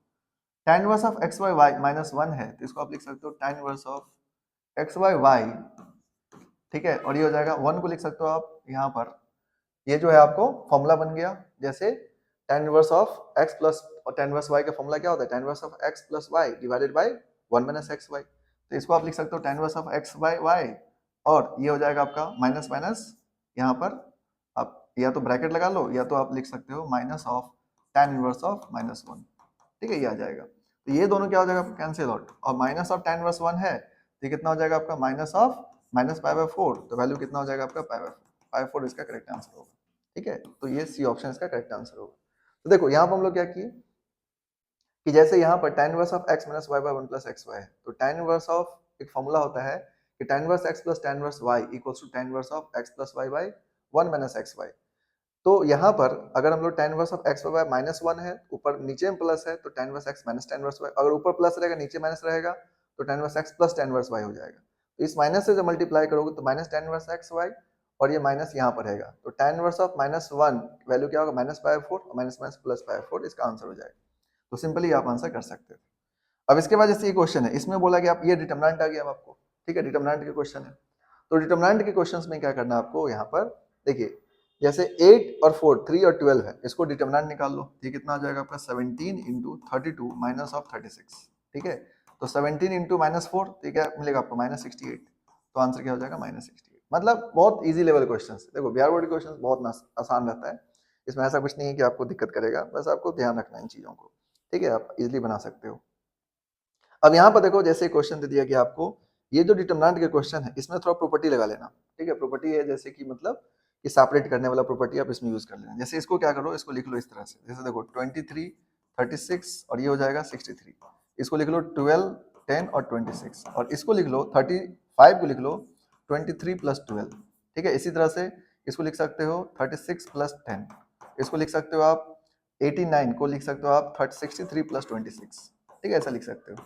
tan inverse of x by y minus one है, तो इसको आप लिख सकते हो tan inverse of x by y. ठीक है, और ये हो जाएगा, वन को लिख सकते हो आप यहाँ पर, ये जो है आपको फॉर्मूला बन गया। जैसे tan inverse of x plus और tan इनवर्स y का फॉर्मूला क्या होता है, tan inverse of x plus y divided by 1 minus xy। तो इसको आप लिख सकते हो tan inverse of x by y, और ये हो जाएगा आपका माइनस माइनस, यहाँ पर आप या तो ब्रैकेट लगा लो, या तो आप लिख सकते हो minus of tan inverse of minus one. ठीक है, ये आ जाएगा। तो ये दोनों क्या हो जाएगा, कैंसिल आउट, और minus of tan inverse one है, तो ये कितना हो जाएगा आपका, minus of minus pi by 4, तो वैल्यू कितना हो जाएगा आपका, पाई बाय 4 इसका करेक्ट आंसर होगा। ठीक है, तो ये सी ऑप्शन इसका करेक्ट आंसर होगा। तो देखो यहाँ पर हम लोग क्या किए कि जैसे यहाँ पर tan inverse of x minus y by 1 plus x y है, तो tan इनवर्स ऑफ एक फॉर्मूला होता है कि tan inverse x plus tan inverse y equals to tan inverse of x plus y by 1 minus x y. तो यहाँ पर अगर हम लोग tan inverse of x by minus one है, ऊपर नीचे में प्लस है, तो tan inverse x minus tan inverse y, अगर ऊपर प्लस रहेगा नीचे माइनस रहेगा, तो tan inverse x plus tan inverse y हो जाएगा। तो इस माइनस से जब मल्टीप्लाई करोगे तो minus tan inverse x y, और ये माइनस यहाँ पर रहेगा, तो tan inverse of minus one value क्या होगा, माइनस पाई 4, और माइनस माइनस प्लस पाई 4, इसका आंसर हो जाएगा। तो सिंपली आप आंसर कर सकते हो। अब इसके बाद जैसे ये क्वेश्चन है, इसमें बोला कि आप ये डिटरमिनेंट आ गया अब आपको। ठीक है, डिटरमिनेंट के क्वेश्चन है, तो डिटरमिनेंट के क्वेश्चंस में क्या करना है आपको, यहाँ पर देखिए जैसे 8 और 4 3 और 12 है, इसको डिटरमिनेंट निकाल लो। ये कितना आ जाएगा आपका, 17 इंटू 32 माइनस ऑफ 36। ठीक है, तो 17 इंटू माइनस 4, तो क्या मिलेगा आपको, माइनस 68। तो आंसर क्या हो जाएगा, माइनस 68। मतलब बहुत इजी लेवल क्वेश्चन। देखो बिहार बोर्ड क्वेश्चन बहुत आसान रहता है, इसमें ऐसा कुछ नहीं है कि आपको दिक्कत करेगा, बस आपको ध्यान रखना है इन चीजों को। ठीक है, आप इजिली बना सकते हो। अब यहाँ पर देखो, जैसे क्वेश्चन दे दिया कि आपको ये जो डिटरमिनेंट के क्वेश्चन है, इसमें थोड़ा प्रॉपर्टी लगा लेना। ठीक है, प्रॉपर्टी है जैसे कि मतलब कि सेपरेट करने वाला प्रॉपर्टी आप इसमें यूज कर लेना। जैसे इसको क्या करो, इसको लिख लो इस तरह से, जैसे देखो 23 36 और ये हो जाएगा 63। इसको लिख लो 12 10 और 26, और इसको लिख लो 35 को लिख लो 23 प्लस 12। ठीक है, इसी तरह से इसको लिख सकते हो 36 प्लस 10। इसको लिख सकते हो आप 89 को लिख सकते हो आप 63 प्लस 26। ठीक है, ऐसा लिख सकते हो।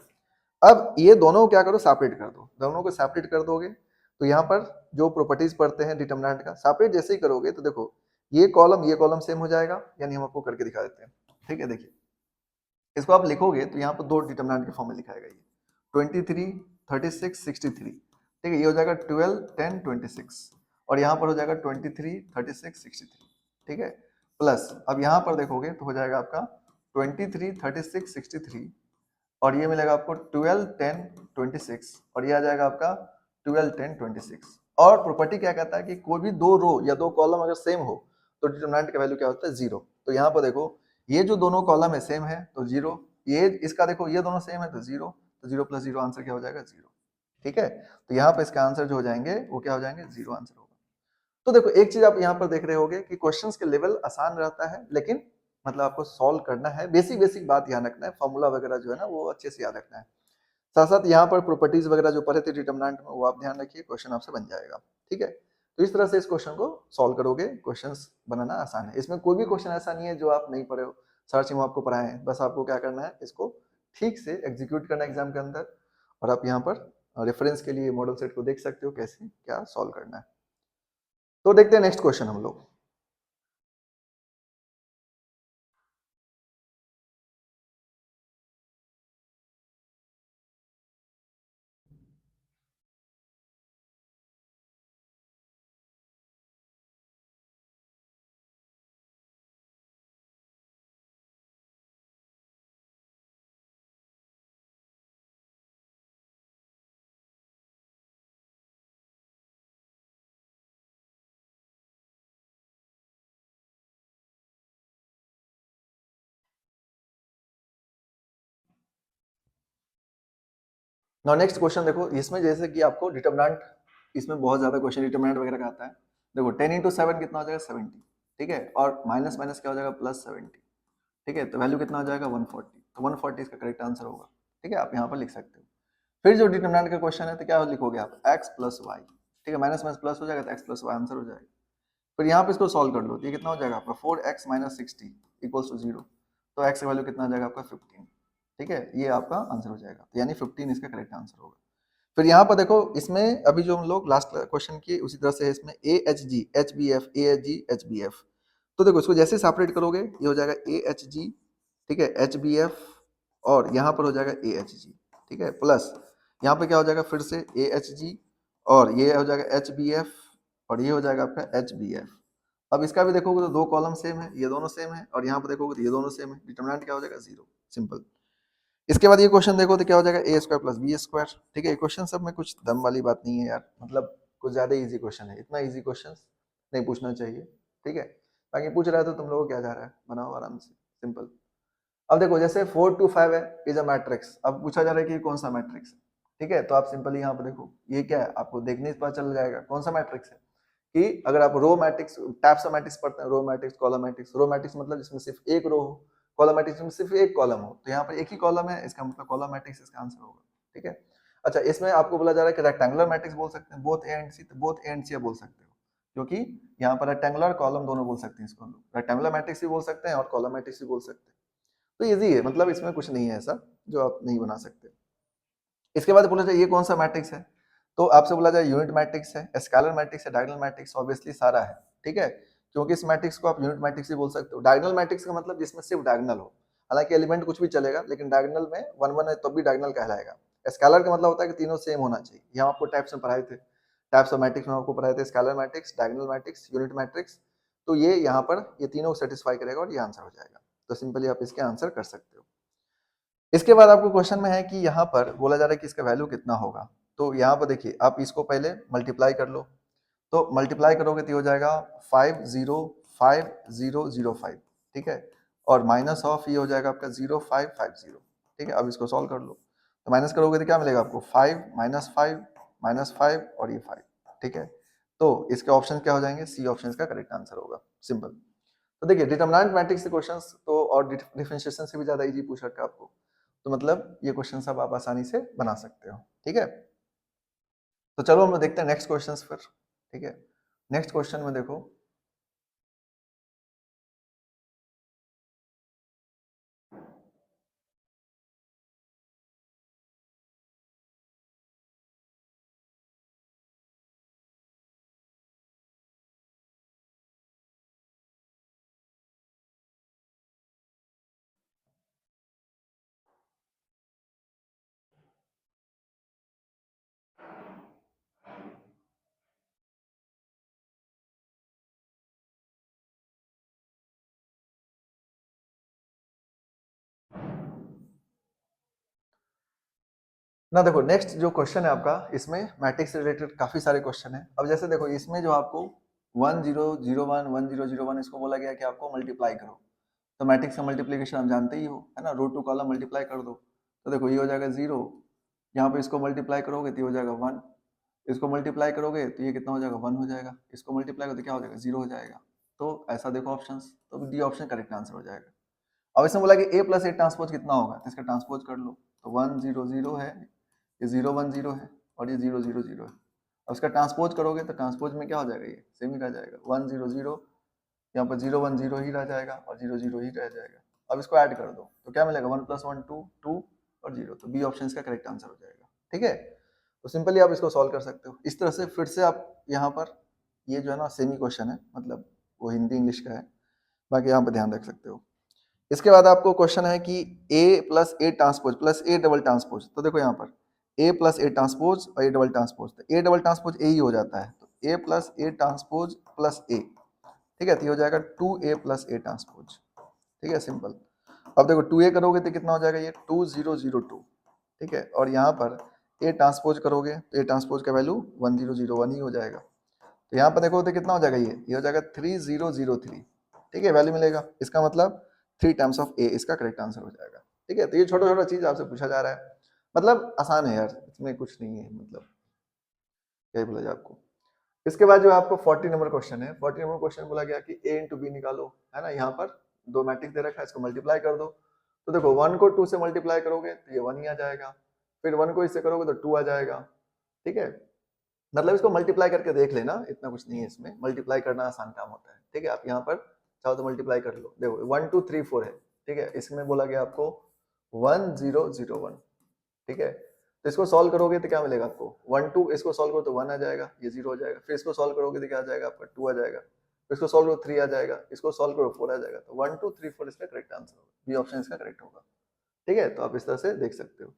अब ये दोनों को क्या करो, सेपरेट कर दो। दोनों को सेपरेट कर दोगे तो यहाँ पर जो प्रॉपर्टीज पढ़ते हैं डिटरमिनेंट का, सेपरेट जैसे ही करोगे तो देखो ये कॉलम सेम हो जाएगा, यानी हम आपको करके दिखा देते हैं। ठीक है, देखिए इसको आप लिखोगे तो यहाँ पर दो डिटरमिनेंट के फॉर्म में लिखाएगा, ये 23 36 63। ठीक है, ये हो जाएगा 12 10 26, और यहाँ पर हो जाएगा 23 36 63। ठीक है, प्लस अब यहाँ पर देखोगे तो हो जाएगा आपका 23 36 63, और ये मिलेगा आपको 12 10 26, और ये आ जाएगा आपका 12 10 26। और प्रॉपर्टी क्या कहता है कि कोई भी दो रो या दो कॉलम अगर सेम हो तो डिटरमिनेंट का वैल्यू क्या होता है, जीरो। तो यहाँ पर देखो ये जो दोनों कॉलम है सेम है तो जीरो, ये इसका देखो ये दोनों सेम है तो जीरो, तो जीरो प्लस जीरो आंसर क्या हो जाएगा, जीरो। ठीक है, तो यहाँ पर इसका आंसर जो हो जाएंगे वो क्या हो जाएंगे, जीरो आंसर होगा। तो देखो एक चीज आप यहाँ पर देख रहे होगे कि क्वेश्चंस के लेवल आसान रहता है, लेकिन मतलब आपको सॉल्व करना है, बेसिक बेसिक बात ध्यान रखना है, फॉर्मूला वगैरह जो है ना वो अच्छे से याद रखना है। साथ साथ यहाँ पर प्रॉपर्टीज वगैरह जो पढ़े थे डिटरमिनेंट में, वो आप ध्यान रखिए, क्वेश्चन आपसे बन जाएगा। ठीक है, तो इस तरह से इस क्वेश्चन को सॉल्व करोगे, क्वेश्चंस बनाना आसान है। इसमें कोई भी क्वेश्चन ऐसा नहीं है जो आप नहीं पढ़े हो, सर्च में आपको पढ़ाए हैं, बस आपको क्या करना है, इसको ठीक से एग्जीक्यूट करना एग्जाम के अंदर, और आप यहाँ पर रेफरेंस के लिए मॉडल सेट को देख सकते हो कैसे क्या सॉल्व करना है। तो देखते हैं नेक्स्ट क्वेश्चन हम लोग। नाउ नेक्स्ट क्वेश्चन देखो, इसमें जैसे कि आपको डिटरमिनेंट इसमें बहुत ज्यादा क्वेश्चन डिटरमिनेंट वगैरह का आता है। देखो 10 इंटू 7 कितना हो जाएगा 70, ठीक है, और माइनस माइनस क्या हो जाएगा प्लस 70, ठीक है, तो वैल्यू कितना हो जाएगा 140, तो 140 इसका करेक्ट आंसर होगा, ठीक है, आप यहाँ पर लिख सकते हो। फिर जो डिटरमिनेंट का क्वेश्चन है तो क्या लिखोगे आप x प्लस वाई, ठीक है, माइनस माइनस प्लस हो जाएगा तो x प्लस वाई आंसर हो जाएगा। फिर यहाँ पे इसको सॉल्व कर लो, तो ये कितना हो जाएगा आपका 4x माइनस 60 इक्वल्स टू 0, तो x का वैल्यू कितना आ जाएगा आपका 15, ठीक है, ये आपका आंसर हो जाएगा, तो यानी 15 इसका करेक्ट आंसर होगा। फिर यहाँ पर देखो इसमें अभी जो हम लोग लास्ट क्वेश्चन किए उसी तरह से है इसमें AHG HBF AHG HBF, तो देखो इसको जैसे सेपरेट करोगे ये हो जाएगा AHG, ठीक है, HBF, और यहाँ पर हो जाएगा AHG, ठीक है, प्लस यहाँ पे क्या हो जाएगा फिर से AHG, और ये हो जाएगा HBF, और ये हो जाएगा आपका HBF। अब इसका भी देखोगे तो दो कॉलम सेम है, ये दोनों सेम है, और यहाँ पर देखोगे तो ये दोनों सेम है, डिटरमिनेंट क्या हो जाएगा 0, सिंपल। इसके बाद ये क्वेश्चन देखो तो क्या हो जाएगा ए स्क्वायर प्लस बी स्क्वायर, ठीक है, ये क्वेश्चन सब में कुछ दम वाली बात नहीं है यार, मतलब कुछ ज्यादा इजी क्वेश्चन है, इतना इजी क्वेश्चन नहीं पूछना चाहिए, ठीक है, बाकी पूछ रहा है तो तुम लोगों को क्या जा रहा है, बनाओ आराम से, सिंपल। अब देखो जैसे 4 to 5 है इज अ मैट्रिक्स, अब पूछा जा रहा है कि कौन सा मैट्रिक्स है, ठीक है, तो आप सिंपली यहाँ पे देखो ये क्या है, आपको देखने से पता चल जाएगा कौन सा मैट्रिक्स है, कि अगर आप row matrix types of matrix पढ़ते हैं, row matrix column matrix, row matrix मतलब जिसमें सिर्फ एक रो हो, कॉलम मैट्रिक्स में सिर्फ एक कॉलम हो, तो यहाँ पर एक ही कॉलम है, इसका मतलब कॉलम मैट्रिक्स इसका आंसर होगा, ठीक है। अच्छा इसमें आपको बोला जा रहा है कि रेक्टेंगुलर मैट्रिक्स बोल सकते हैं, बोथ ए एंड सी, तो बोथ ए एंड सी बोल सकते हो, क्योंकि यहाँ पर रेक्टेंगुलर कॉलम दोनों बोल सकते हैं इसको, रेक्टेंगुलर मैट्रिक्स भी बोल सकते हैं और कॉलम मैट्रिक्स भी बोल सकते हैं, तो इजी है, मतलब इसमें कुछ नहीं है ऐसा जो आप नहीं बना सकते। इसके बाद बोला जाए ये कौन सा मैट्रिक्स है, तो आपसे बोला जाए यूनिट मैट्रिक्स है, स्केलर मैट्रिक्स है, डायगोनल मैट्रिक्स, ऑब्वियसली सारा है, ठीक है, क्योंकि इस मैट्रिक्स को आप यूनिट मैट्रिक्स भी बोल सकते हो। डायगोनल मैट्रिक्स का मतलब जिसमें सिर्फ डायगोनल हो, हालांकि एलिमेंट कुछ भी चलेगा, लेकिन डायगोनल में 1 1 है तो भी डायगोनल कहलाएगा। स्केलर का मतलब होता है कि तीनों सेम होना चाहिए, यहाँ आपको टाइप्स में पढ़ाए थे, टाइप्स ऑफ मैट्रिक्स में आपको पढ़ाए थे, scalar matrix, diagonal matrix, unit matrix, तो ये यहाँ पर ये तीनों सेटिस्फाई करेगा और ये आंसर हो जाएगा, तो सिंपली आप इसके आंसर कर सकते हो। इसके बाद आपको क्वेश्चन में है कि यहाँ पर बोला जा रहा है कि इसका वैल्यू कितना होगा, तो यहाँ पर देखिए आप इसको पहले मल्टीप्लाई कर लो, तो मल्टीप्लाई करोगे तो हो जाएगा 505005, ठीक है, और माइनस ऑफ ये हो जाएगा आपका 0550, ठीक है, अब इसको सॉल्व कर लो, तो माइनस करोगे तो क्या मिलेगा आपको 5 और ये 5, ठीक है, तो इसके ऑप्शन क्या हो जाएंगे, सी ऑप्शन का करेक्ट आंसर होगा, सिंपल। तो देखिए डिटरमिनेंट मैट्रिक्स से क्वेश्चंस तो और डिफरेंशिएशन से भी ज्यादा इजी पूछ रखा है आपको, तो मतलब ये क्वेश्चन सब आप आसानी से बना सकते हो, ठीक है। तो चलो हम लोग देखते हैं नेक्स्ट क्वेश्चंस फिर, ठीक है। नेक्स्ट क्वेश्चन में देखो ना, देखो नेक्स्ट जो क्वेश्चन है आपका इसमें मैट्रिक्स से रिलेटेड काफी सारे क्वेश्चन है। अब जैसे देखो इसमें जो आपको 1001 1001 इसको बोला गया कि आपको मल्टीप्लाई करो, तो मैट्रिक्स का मल्टीप्लीकेशन आप जानते ही हो, है ना, रो टू कॉलम मल्टीप्लाई कर दो, तो देखो ये हो जाएगा 0, यहाँ पे इसको मल्टीप्लाई करोगे तो ये हो जाएगा 1, इसको मल्टीप्लाई करोगे तो ये कितना हो जाएगा 1 हो जाएगा, इसको मल्टीप्लाई करोगे तो क्या हो जाएगा 0 हो जाएगा, तो ऐसा देखो ऑप्शंस, तो डी ऑप्शन करेक्ट आंसर हो जाएगा। अब इसमें बोला कि a प्लस ए ट्रांसपोज कितना होगा, तो इसका ट्रांसपोज कर लो, तो 1 0 0 है, ये 0 1 0 है, और ये 0 0 0 है। अब इसका ट्रांसपोज करोगे तो ट्रांसपोज में क्या हो जाएगा, ये सेम ही रह जाएगा, 1 0 0, यहाँ पर 0 1 0 ही रह जाएगा और 0 0 ही रह जाएगा। अब इसको ऐड कर दो तो क्या मिलेगा 1 + 1 2 2 और 0, तो बी ऑप्शन इसका करेक्ट आंसर हो जाएगा, ठीक है। तो सिंपली आप इसको सॉल्व कर सकते हो इस तरह से। फिर से आप यहाँ पर ये जो है ना सेमी क्वेश्चन है, मतलब वो हिंदी इंग्लिश का है, बाकी यहाँ पर ध्यान रख सकते हो। इसके बाद आपको क्वेश्चन है कि a plus A transpose plus A double transpose, तो देखो यहाँ पर a प्लस ए ट्रांसपोज और ए डबल ट्रांसपोज, तो ए डबल ट्रांसपोज ए ही हो जाता है, तो a plus A transpose plus A, ठीक है, तो ये हो जाएगा 2a प्लस ए ट्रांसपोज, ठीक है, सिंपल। अब देखो 2a करोगे तो कितना हो जाएगा, ये 2002, ठीक है, और यहाँ पर a ट्रांसपोज करोगे तो a ट्रांसपोज का वैल्यू 1001 ही हो जाएगा, तो यहाँ पर देखो तो कितना हो जाएगा, ये हो जाएगा 3003, ठीक है, वैल्यू मिलेगा, इसका मतलब 3 टाइम्स ऑफ ए इसका करेक्ट आंसर हो जाएगा, ठीक है। तो ये छोटा छोटा चीज आपसे पूछा जा रहा है, मतलब आसान है यार, इसमें कुछ नहीं है मतलब। यही बोला जाए आपको। इसके बाद जो आपको 40 नंबर क्वेश्चन है, 40 नंबर क्वेश्चन बोला गया कि a इंटू बी निकालो, है ना। यहाँ पर दो मैट्रिक्स दे रखा है, इसको मल्टीप्लाई कर दो। तो देखो 1 को 2 से मल्टीप्लाई करोगे तो ये 1 ही आ जाएगा, फिर 1 को इससे करोगे तो 2 आ जाएगा, ठीक है। मतलब इसको मल्टीप्लाई करके देख लेना, इतना कुछ नहीं है इसमें, मल्टीप्लाई करना आसान काम होता है, ठीक है। आप यहाँ पर चाहो तो मल्टीप्लाई कर लो। देखो 1 2 3 4 है, ठीक है। इसमें बोला गया आपको 1 0 0 1, ठीक है। तो इसको सॉल्व करोगे तो क्या मिलेगा आपको, 1 2, इसको सॉल्व करो तो 1 आ जाएगा, ये 0 हो जाएगा। फिर इसको सॉल्व करोगे तो क्या आ जाएगा आपका 2 आ जाएगा, फिर इसको सॉल्व करो 3 आ जाएगा, इसको सॉल्व करो 4 आ जाएगा। तो 1 2 3 4 इसका करेक्ट आंसर होगा, बी ऑप्शन इसका करेक्ट होगा, ठीक है। तो आप इस तरह से देख सकते हो।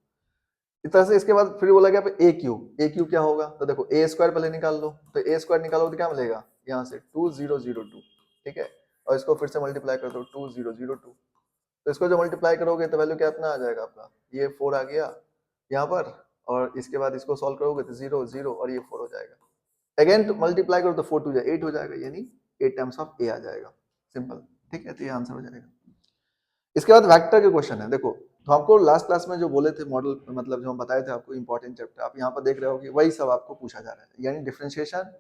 इस तरह से इसके बाद फिर बोला गया ए क्यू क्या होगा, तो देखो ए स्क्वायर पहले निकाल लो। तो ए स्क्वायर निकालो तो क्या मिलेगा, यहाँ से 2002, ठीक है। और इसको फिर से मल्टीप्लाई कर दो 2002। तो इसको जो मल्टीप्लाई करोगे तो वैल्यू क्या इतना आ जाएगा आपका, ये 4 आ गया यहाँ पर, और इसके बाद इसको सॉल्व करोगे तो 0 0 और ये 4 हो जाएगा। अगेन तो मल्टीप्लाई करो तो 4 2 8 हो जाएगा, यानी 8 टाइम्स ऑफ ए आ जाएगा, सिंपल, ठीक है। तो ये आंसर हो जाएगा। इसके बाद वेक्टर के क्वेश्चन है। देखो तो हमको लास्ट क्लास में जो बोले थे मॉडल, मतलब जो हम बताए थे आपको इंपॉर्टेंट चैप्टर, आप यहाँ पर देख रहे हो कि वही सब आपको पूछा जा रहा है, यानी डिफरेंशिएशन।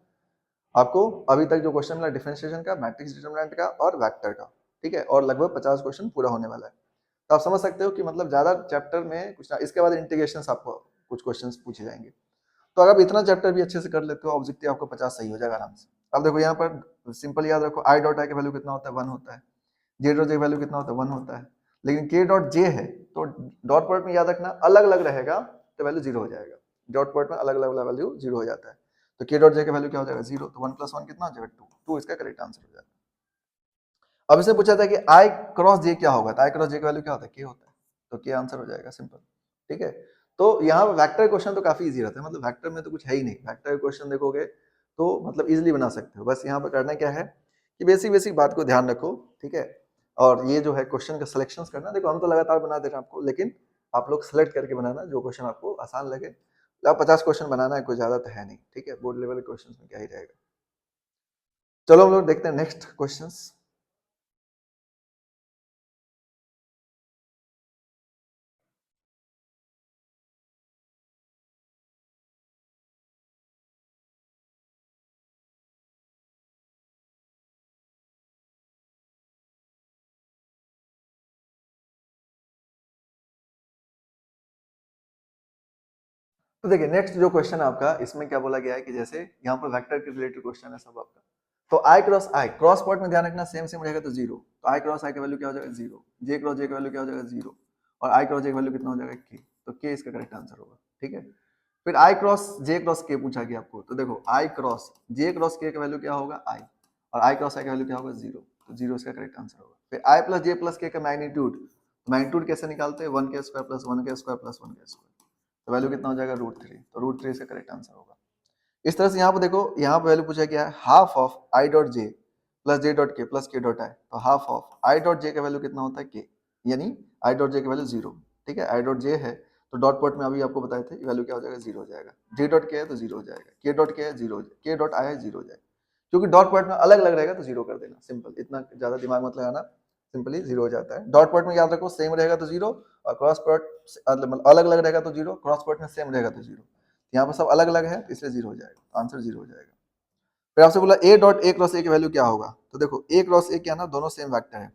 आपको अभी तक जो क्वेश्चन मिला डिफरेंशिएशन का, मैट्रिक्स डिटरमिनेंट का और वेक्टर का, ठीक है। और लगभग 50 क्वेश्चन पूरा होने वाला है। तो आप समझ सकते हो कि मतलब ज्यादा चैप्टर में कुछ ना, इसके बाद इंटीग्रेशन आपको कुछ क्वेश्चन पूछे जाएंगे। तो अगर आप इतना चैप्टर भी अच्छे से कर लेते हो, ऑब्जेक्टिव आपको 50 सही हो जाएगा आराम से। अब देखो यहाँ पर सिंपल याद रखो, आई डॉट आई का वैल्यू कितना होता है, 1 होता है। जे डॉट जे वैल्यू कितना होता है, 1 होता है। लेकिन के डॉट जे है तो डॉट प्रोडक्ट में याद रखना अलग अलग रहेगा तो वैल्यू 0 हो जाएगा। डॉट प्रोडक्ट में अलग अलग वैल्यू 0 हो जाता है। तो के डॉट जे का वैल्यू क्या हो जाएगा, 0। तो 1 + 1 कितना हो जाएगा, 2। 2 इसका करेक्ट आंसर हो जाएगा। अब इसने पूछा था कि आई क्रॉस जे क्या होगा, तो आई क्रॉस जे का वैल्यू क्या होता है, के होता है। तो के आंसर हो जाएगा, सिंपल, ठीक है। तो यहाँ वेक्टर क्वेश्चन तो काफी इजी रहता है, मतलब वेक्टर में तो कुछ है ही नहीं। वेक्टर क्वेश्चन देखोगे तो मतलब इजिली बना सकते हो। बस यहाँ पर करना क्या है कि बेसिक बेसिक बात को ध्यान रखो, ठीक है। और ये जो है क्वेश्चन का सिलेक्शन करना, देखो हम तो लगातार बना दे रहे हैं आपको, लेकिन आप लोग सेलेक्ट करके बनाना जो क्वेश्चन आपको आसान लगे। आप 50 क्वेश्चन बनाना है, कोई ज्यादा तो है नहीं, ठीक है। बोर्ड लेवल के क्वेश्चन में क्या ही रहेगा। चलो हम लोग देखते हैं नेक्स्ट क्वेश्चन। तो देखिए नेक्स्ट जो क्वेश्चन है आपका, इसमें क्या बोला गया है कि जैसे यहाँ पर वेक्टर के रिलेटेड क्वेश्चन है सब आपका। तो आई क्रॉस आई, क्रॉस प्रोडक्ट में ध्यान रखना सेम सेम रहेगा तो 0। तो आई क्रॉस आई का वैल्यू क्या हो जाएगा, 0। जे क्रॉस जे का वैल्यू क्या हो जाएगा, 0। और आई क्रॉस जे का वैल्यू कितना हो जाएगा, के। तो के इसका करेक्ट आंसर होगा, ठीक है। फिर आई क्रॉस जे क्रॉस के पूछा गया आपको। तो देखो आई क्रॉस जे क्रॉस के का वैल्यू क्या होगा, आई। और आई क्रॉस आई का वैल्यू क्या होगा, 0। तो 0 इसका करेक्ट आंसर होगा। फिर आई प्लस जे प्लस के का मैग्नीट्यूड, मैग्नीट्यूड कैसे निकालते हैं, 1 के स्क्वायर प्लस 1 के स्क्वायर प्लस 1 के स्क्वायर। तो वैल्यू कितना हो जाएगा, √3। तो √3 इसका करेक्ट आंसर होगा। इस तरह से यहाँ पर देखो, यहाँ पर वैल्यू पूछा गया है half of I dot J plus J dot के प्लस के डॉट आई। तो half of I dot J का वैल्यू कितना होता है, के, यानी आई डॉट जे का वैल्यू 0, ठीक है। आई डॉट जे है तो डॉट प्रोडक्ट में अभी आपको बताए थे वैल्यू क्या हो जाएगा, 0 हो जाएगा। जे डॉट के है तो 0 हो जाएगा, के डॉट के है 0 हो जाएगा, के डॉट आई है 0 हो जाएगा। क्योंकि डॉट प्रोडक्ट में अलग अलग रहेगा तो 0 कर देना, सिंपल, इतना ज्यादा दिमाग मत लगाना, सिंपली 0 हो जाता है। डॉट प्रोडक्ट में याद रखो सेम रहेगा तो 0, और क्रॉस प्रोडक्ट मतलब अलग अलग रहेगा तो 0, क्रॉस प्रोडक्ट में सेम रहेगा तो 0। यहाँ पर सब अलग अलग है इसलिए 0 हो जाएगा, तो आंसर 0 हो जाएगा। फिर आपसे बोला ए डॉट ए क्रॉस ए की वैल्यू क्या होगा। तो देखो ए क्रॉस ए क्या ना, दोनों सेम वेक्टर है,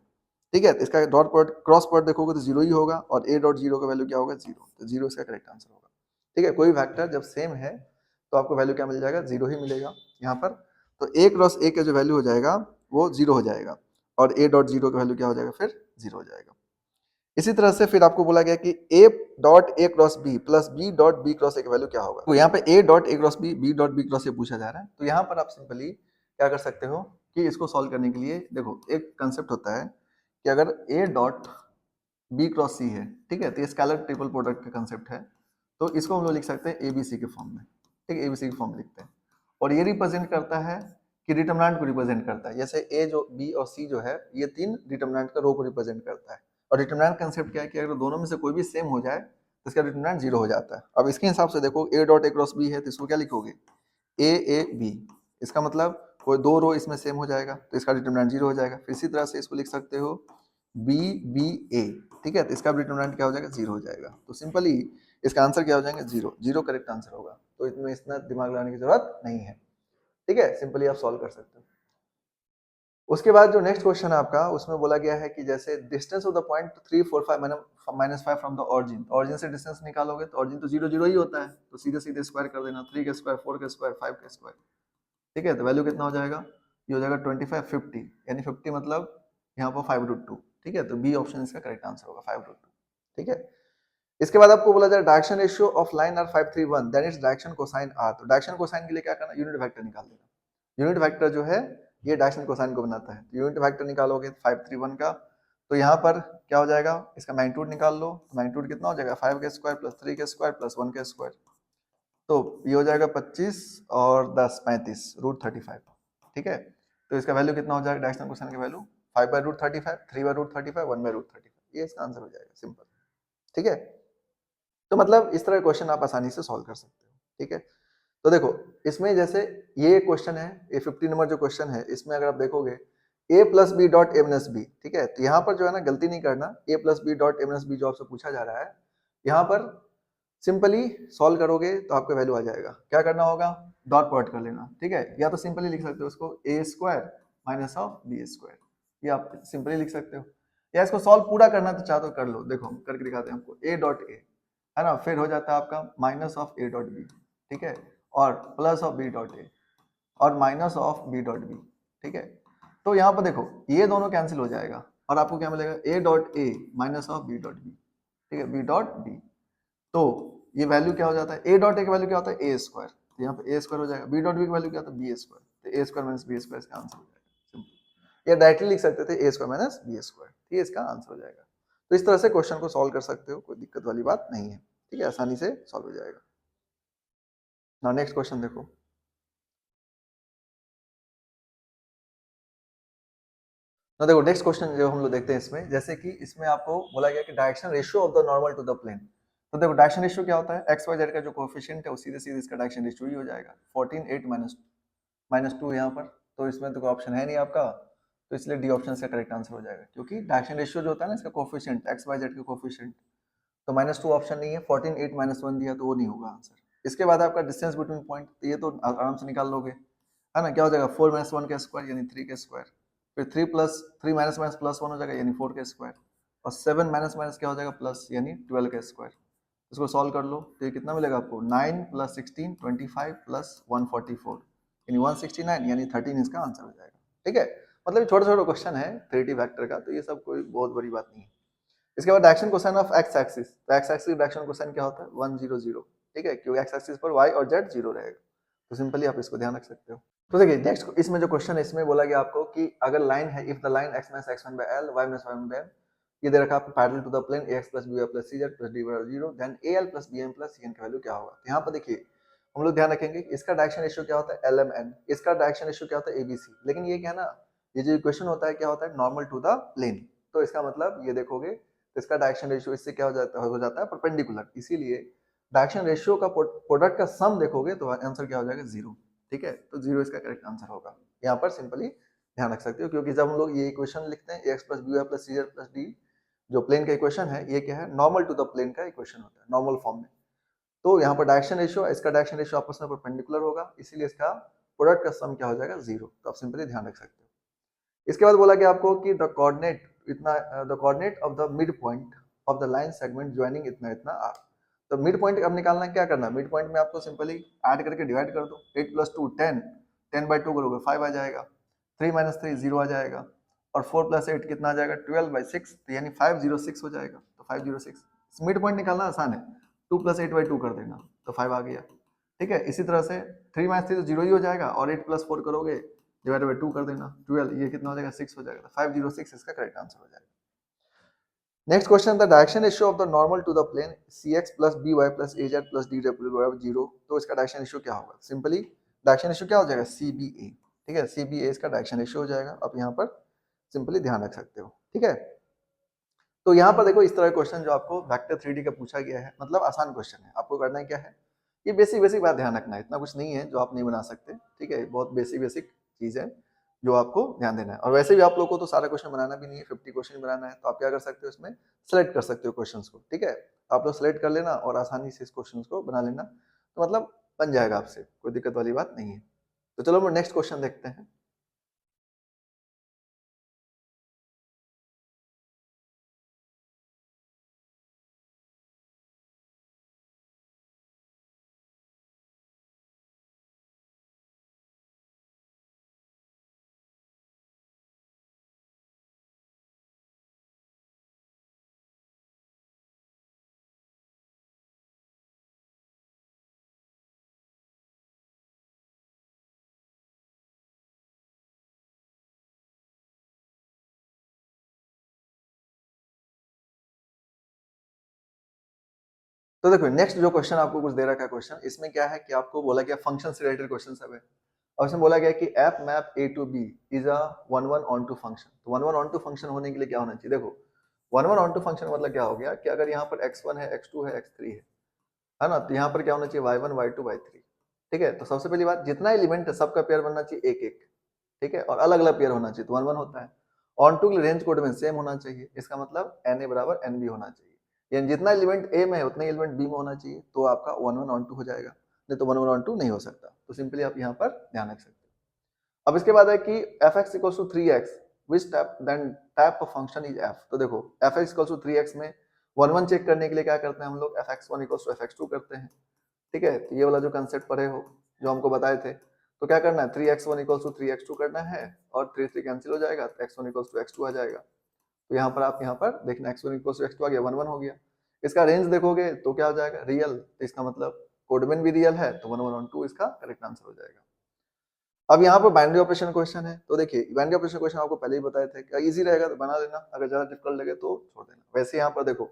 ठीक है। इसका डॉट प्रोडक्ट क्रॉस प्रोडक्ट देखोगे तो 0 ही होगा, और ए डॉट 0 का वैल्यू क्या होगा, 0। तो 0 इसका करेक्ट आंसर होगा, ठीक है। कोई वेक्टर जब सेम है तो आपको वैल्यू क्या मिल जाएगा, 0 ही मिलेगा यहाँ पर। तो ए क्रॉस ए का जो वैल्यू हो जाएगा वो 0 हो जाएगा, और ए डॉट 0 का वैल्यू क्या हो जाएगा, फिर 0 हो जाएगा। इसी तरह से फिर आपको बोला गया कि a dot a cross b plus b dot b cross a का वैल्यू क्या होगा। तो यहाँ पे a dot a cross b dot b cross a पूछा जा रहा है। तो यहाँ पर आप सिंपली क्या कर सकते हो कि इसको सॉल्व करने के लिए देखो एक कंसेप्ट होता है कि अगर a डॉट बी क्रॉस सी है, ठीक है, तो ये स्केलर ट्रिपल प्रोडक्ट का कंसेप्ट है। तो इसको हम लोग लिख सकते हैं एबीसी के फॉर्म में, ठीक है, एबीसी के फॉर्म लिखते हैं। और ये रिप्रेजेंट करता है कि डिटरमिनेंट को रिप्रेजेंट करता है। जैसे ए जो बी और सी जो है ये तीन डिटरमिनेंट का रो को रिप्रेजेंट करता है। और डिटरमिनेंट कंसेप्ट क्या है कि अगर दोनों में से कोई भी सेम हो जाए तो इसका डिटरमिनेंट 0 हो जाता है। अब इसके हिसाब से देखो a dot a cross b है तो इसको क्या लिखोगे, ए बी। इसका मतलब कोई दो रो इसमें सेम हो जाएगा तो इसका डिटरमिनेंट 0 हो जाएगा। फिर इसी तरह से इसको लिख सकते हो बी बी ए, ठीक है, तो इसका डिटरमिनेंट क्या हो जाएगा, 0 हो जाएगा। तो सिंपली इसका आंसर क्या हो जाएगा, 0। 0 करेक्ट आंसर होगा। तो इसमें इतना दिमाग लगाने की जरूरत नहीं है, ठीक है, सिंपली आप सॉल्व कर सकते हो। उसके बाद जो नेक्स्ट क्वेश्चन है आपका, उसमें बोला गया है कि जैसे distance of the point 3 4 5 minus 5 from the origin, origin से डिस्टेंस निकालोगे तो ऑरिजिन तो 0 0 ही होता है, तो सीधे सीधे स्क्वायर कर देना, 3 के स्क्वायर 4 के स्क्वायर 5 के स्क्वायर, ठीक है, तो वैल्यू कितना हो जाएगा, ये हो जाएगा 25 50, यानी 50 मतलब यहाँ पर 5√2, ठीक है, तो बी ऑप्शन इसका करेक्ट आंसर होगा 5√2, ठीक है। इसके बाद आपको बोला जाए direction ratio of line are 531 then its direction cosine are, तो डायरेक्शन कोसाइन के लिए क्या करना, यूनिट वेक्टर निकाल देना। यूनिट वेक्टर जो है ये डायरेक्शन कोसाइन को बनाता है, तो यूनिट वेक्टर निकालोगे 531 का, तो यहाँ पर क्या हो जाएगा, इसका मैग्नीट्यूड निकाल लो, तो मैग्नीट्यूड कितना हो जाएगा 5 के स्क्वायर प्लस 3 के स्क्वायर प्लस 1 के स्क्वायर, तो ये हो जाएगा 25 और 10 35 √35, ठीक है, तो इसका वैल्यू कितना हो जाएगा डायरेक्शन कोसाइन का वैल्यू 5/√35, 3/√35, 1/√35, ये इसका आंसर हो जाएगा, सिंपल, ठीक है। तो मतलब इस तरह के क्वेश्चन आप आसानी से सॉल्व कर सकते हो, ठीक है। तो देखो इसमें जैसे ये क्वेश्चन है, ये 50 नंबर जो क्वेश्चन है, इसमें अगर आप देखोगे a plus b dot a minus b, ठीक है, तो यहाँ पर जो है ना गलती नहीं करना, a plus b dot a minus b जो आपसे पूछा जा रहा है, यहाँ पर सिंपली सॉल्व करोगे तो आपका वैल्यू आ जाएगा, क्या करना होगा, डॉट प्रोडक्ट कर लेना, ठीक है, या तो सिंपली लिख सकते हो उसको A square minus of B square, ये आप सिंपली लिख सकते हो, या इसको सॉल्व पूरा करना तो चाहो तो कर लो, देखो करके दिखाते हैं आपको, a डॉट ए है ना, फिर हो जाता है आपका minus of A dot B, ठीक है, और plus of B dot A और minus of B dot B, ठीक है, तो यहाँ पर देखो ये दोनों कैंसिल हो जाएगा और आपको क्या मिलेगा, a dot a minus of B dot B, ठीक है, बी डॉट बी, तो ये वैल्यू क्या हो जाता है, ए डॉट ए का वैल्यू क्या होता है ए स्क्वायर, तो यहाँ पे ए स्क्वायर हो जाएगा, बी डॉट बी का वैल्यू क्या होता है बी स्क्वायर, तो ए स्क्वायर माइनस बी स्क्वायर इसका आंसर हो जाएगा, सिंपल, या डायरेक्टली लिख सकते थे ए स्क्वायर माइनस बी स्क्वायर, ठीक है, इसका आंसर हो जाएगा। तो इस तरह से क्वेश्चन को सॉल्व कर सकते हो, कोई दिक्कत वाली बात नहीं है, ठीक है, आसानी से सॉल्व हो जाएगा। ना नेक्स्ट क्वेश्चन देखो, ना देखो नेक्स्ट क्वेश्चन जो हम लोग देखते हैं इसमें, जैसे कि इसमें आपको बोला गया कि direction ratio of the normal to the plane, तो देखो डायरेक्शन रेशियो क्या होता है, एक्स वाई जेड का जो कोएफिशिएंट है वो सीधे सीधे इसका डायरेक्शन रेशियो ही हो जाएगा, 14 8 माइनस 2 यहाँ पर, तो इसमें तो कोई ऑप्शन है नहीं आपका, तो इसलिए डी ऑप्शन से करेक्ट आंसर हो जाएगा, क्योंकि डायरेक्शन रेशियो जो होता है ना इसका कोएफिशिएंट एक्स वाई जेड का कोएफिशिएंट, तो -2 ऑप्शन नहीं है, 14 8 -1 दिया तो वो नहीं होगा आंसर। इसके बाद आपका डिस्टेंस बिटवीन पॉइंट, तो ये तो आराम से निकाल लोगे, है ना, क्या हो जाएगा 4 - 1 का स्क्वायर यानी 3 का स्क्वायर, फिर 3 प्लस 3 माइनस माइनस प्लस 1 हो जाएगा यानी 4 का स्क्वायर, और 7 माइनस माइनस क्या हो जाएगा प्लस यानी 12 का स्क्वायर, इसको सॉल्व कर लो तो ये कितना मिलेगा आपको, 9 + 16 25 + 144 यानी 169 यानी 13 इसका आंसर हो जाएगा, ठीक है। मतलब छोटा छोटा क्वेश्चन है 3D वेक्टर का, तो ये सब कोई बहुत बड़ी बात नहीं है। इसके बाद direction cosine of x axis, तो एक्स एक्सिस डायरेक्शन कोसाइन क्या होता है 1 0 0, ठीक है, क्योंकि एक्स एक्सिस पर वाई और जेड 0 रहेगा, तो सिंपली आप इसको ध्यान रख सकते हो। तो देखिए नेक्स्ट इसमें जो क्वेश्चन है, इसमें बोला गया आपको कि अगर लाइन है, if the line x - x1/l y - y1/m, ये दे रखा है आपको parallel to the plane ax + by + cz + dy = 0, then al + bm + cn का वैल्यू क्या होगा, तो यहाँ पर देखिए हम लोग ध्यान रखेंगे इसका डायरेक्शन रेशियो क्या होता है lmn, इसका डायरेक्शन रेशियो क्या होता है abc, लेकिन ये क्या ना, ये जो इक्वेशन होता है क्या होता है नॉर्मल टू द प्लेन, तो इसका मतलब ये देखोगे तो इसका डायरेक्शन रेशियो इससे क्या हो जाता है परपेंडिकुलर, इसीलिए डायरेक्शन रेशियो का प्रोडक्ट का सम देखोगे तो आंसर क्या हो जाएगा 0, ठीक है, तो 0 इसका करेक्ट आंसर होगा, यहाँ पर सिंपली ध्यान रख सकते हो, क्योंकि जब हम लोग ये इक्वेशन लिखते हैं ax + by + cz + d, जो प्लेन का इक्वेशन है ये क्या है नॉर्मल टू द प्लेन का इक्वेशन होता है नॉर्मल फॉर्म में, तो यहाँ पर डायरेक्शन रेशियो इसका डायरेक्शन रेशियो आपस में परपेंडिकुलर होगा, इसीलिए इसका प्रोडक्ट का सम क्या हो जाएगा 0, तो आप सिंपली ध्यान रख सकते हो। इसके बाद बोला गया आपको कि द कोऑर्डिनेट इतना the coordinate of the mid point of the line segment joining इतना इतना आर, तो मिड पॉइंट अब निकालना है, क्या करना है मिड पॉइंट में आपको सिंपली ऐड करके डिवाइड कर दो, 8 + 2 10, 10/2 करोगे 5 आ जाएगा, 3 - 3 0 आ जाएगा, और 4 + 8 कितना आ जाएगा 12/6, तो यानी 506 हो जाएगा, तो 506 मिड पॉइंट निकालना आसान है, 2 + 8/2 कर देना तो 5 आ गया, ठीक है। इसी तरह से 3 - 3 तो 0 ही हो जाएगा, और 8 + 4 करोगे डिवाइड बाय 2 कर देना 12, ये कितना हो जाएगा 6 हो जाएगा, 506 इसका करेक्ट आंसर हो जाएगा। Next question, the direction ratio of the normal to the plane cx + by + az + dw 0, तो इसका डायरेक्शन रेशियो क्या होगा, सिंपली डायरेक्शन रेशियो क्या हो जाएगा cba, ठीक है, cba इसका डायरेक्शन रेशियो हो जाएगा, आप यहाँ पर सिंपली ध्यान रख सकते हो, ठीक है। तो यहाँ पर देखो इस तरह क्वेश्चन जो आपको वेक्टर 3D का पूछा गया है, मतलब आसान क्वेश्चन है, आपको करना है क्या है, ये बेसिक बेसिक बात ध्यान रखना है, इतना कुछ नहीं है जो आप नहीं बना सकते, ठीक है, बहुत बेसिक बेसिक चीज है जो आपको ध्यान देना है, और वैसे भी आप लोगों को तो सारा क्वेश्चन बनाना भी नहीं है, 50 क्वेश्चन बनाना है, तो आप क्या कर सकते हो इसमें सेलेक्ट कर सकते हो क्वेश्चंस को, ठीक है, आप लोग सेलेक्ट कर लेना और आसानी से इस क्वेश्चन को बना लेना, तो मतलब बन जाएगा आपसे, कोई दिक्कत वाली बात नहीं है। तो चलो हम नेक्स्ट क्वेश्चन देखते हैं। तो देखो नेक्स्ट जो क्वेश्चन आपको कुछ दे रखा है क्वेश्चन, इसमें क्या है कि आपको बोला गया फंक्शन से रिलेटेड क्वेश्चन सब है, और इसमें बोला गया कि F map A to B is a one one onto function. तो one one onto function होने के लिए क्या होना चाहिए? देखो one one onto function मतलब क्या हो गया कि अगर यहाँ पर x1 है, x2 है, x3 है ना, तो यहाँ पर क्या होना चाहिए y1 y2 y3। ठीक है, तो सबसे पहली बात जितना एलिमेंट है सबका पेयर बनना चाहिए एक एक, ठीक है, और अलग अलग पेयर होना चाहिए, तो वन वन होता है। ऑन टू के रेंज कोड में सेम होना चाहिए, इसका मतलब एन ए बराबर एन बी होना चाहिए, यानी जितना एलिमेंट ए में है उतना एलिमेंट बी में होना चाहिए, तो आपका वन वन ऑन टू हो जाएगा, नहीं तो वन वन ऑन टू नहीं हो सकता। तो सिंपली आप यहाँ पर ध्यान रख सकते हैं। अब इसके बाद है कि f x equals to 3x which type of function is f. तो देखो F x equals to 3x में वन वन चेक करने के लिए क्या करते हैं हम लोग, f x one equals to f x two करते हैं। ठीक है, तो ये वाला जो कंसेप्ट पढ़े हो, जो हमको बताए थे, तो क्या करना है, 3x1 इक्वल्स टू 3x2 करना है, और 3 3 कैंसिल हो जाएगा, तो x1 इक्वल्स टू x2 आ जाएगा। तो यहाँ पर आप यहाँ पर देखना x1 इक्वल्स टू x2 आ गया, 1 1 हो गया। इसका रेंज देखोगे तो क्या हो जाएगा, रियल, तो इसका मतलब कोडमेन भी रियल है, तो 1 1 ऑन 2 इसका करेक्ट आंसर हो जाएगा। अब यहाँ पर बाइनरी ऑपरेशन क्वेश्चन है, तो देखिए बाइनरी ऑपरेशन क्वेश्चन आपको पहले ही बताए थे, क्या इजी रहेगा तो बना लेना, अगर ज्यादा डिफिकल्ट लगे तो छोड़ देना। वैसे यहाँ पर देखो,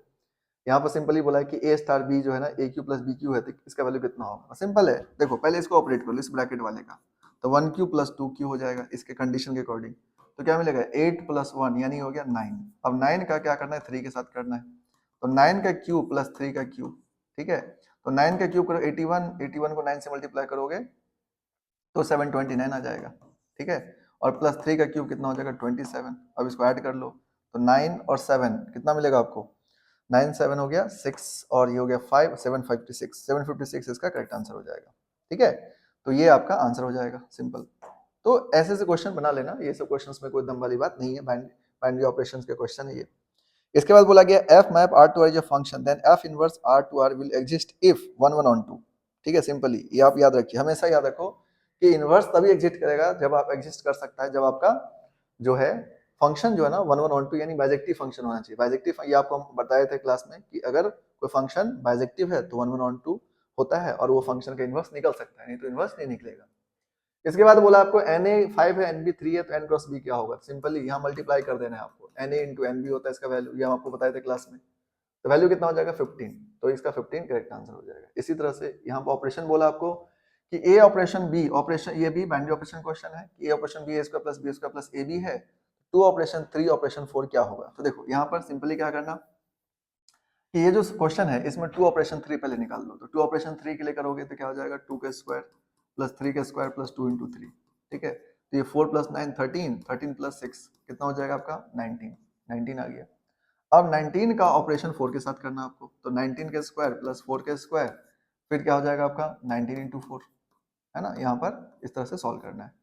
यहाँ पर सिंपली बोला है कि a स्टार b जो है ना a q plus b q है, तो इसका वैल्यू कितना होगा, सिंपल है। देखो पहले इसको ऑपरेट कर लो इस ब्रैकेट वाले का, तो 1 क्यू प्लस 2 क्यू हो जाएगा इसके कंडीशन के अकॉर्डिंग, तो क्या मिलेगा 8 प्लस 1 यानी हो गया 9। अब 9 का क्या करना है, 3 के साथ करना है, तो 9 का क्यूब प्लस 3 का क्यूब, ठीक है, तो 9 का क्यूब करो 81, 81 को 9 से मल्टीप्लाई करोगे तो 729 आ जाएगा, ठीक है, और प्लस 3 का क्यूब कितना हो जाएगा 27। अब इसको ऐड कर लो, तो 9 और 7 कितना मिलेगा आपको, 9 7 हो गया 6, और ये हो गया 5, 756, 756 इसका करेक्ट आंसर हो जाएगा। ठीक है, तो ये आपका आंसर हो जाएगा, सिंपल। तो ऐसे से क्वेश्चन बना लेना, ये सब क्वेश्चंस में कोई दम वाली बात नहीं है, बाइनरी ऑपरेशंस के क्वेश्चन है ये। इसके बाद बोला गया f map R to R is a function, then f inverse R to R will exist if 1 1 on 2। ठीक है, सिंपली ये आप याद रखिए, हमेशा याद रखो कि इनवर्स तभी एग्जिस्ट करेगा जब आप एग्जिस्ट कर सकता है, जब आपका जो है फंक्शन जो है ना 1 1 ऑन 2 यानी बाइजेक्टिव फंक्शन होना चाहिए। बाइजेक्टिव ये आपको हम बताए थे क्लास में कि अगर कोई फंक्शन बाइजेक्टिव है तो 1 1 ऑन 2 होता है, और वो फंक्शन का इनवर्स निकल सकता है, नहीं तो इनवर्स नहीं निकलेगा। इसके बाद बोला आपको Na 5 है Nb 3 है, तो n क्रॉस b क्या होगा, सिंपली यहाँ मल्टीप्लाई कर देना है आपको, Na इंटू Nb होता है इसका वैल्यू, ये हम आपको बताए थे क्लास में, तो वैल्यू कितना हो जाएगा 15, तो इसका 15 करेक्ट आंसर हो जाएगा। इसी तरह से यहाँ पर ऑपरेशन बोला आपको कि ए ऑपरेशन बी ऑपरेशन, ये भी बाइनरी ऑपरेशन क्वेश्चन है कि A operation B A square plus B square plus A B है, 2 ऑपरेशन 3 ऑपरेशन 4 क्या होगा। तो देखो यहाँ पर सिंपली क्या करना कि ये जो क्वेश्चन है इसमें 2 ऑपरेशन 3 पहले निकाल लो, तो 2 ऑपरेशन 3 के लिए करोगे तो क्या हो जाएगा 2 का स्क्वायर प्लस 3 का स्क्वायर प्लस 2 इंटू 3। ठीक है, तो ये 4 प्लस 9 13, 13 प्लस 6 कितना हो जाएगा आपका 19, 19 आ गया। अब 19 का ऑपरेशन 4 के साथ करना आपको, तो 19 के स्क्वायर प्लस 4 के स्क्वायर, फिर क्या हो जाएगा आपका 19 इंटू 4, है ना, यहाँ पर इस तरह से सॉल्व करना है।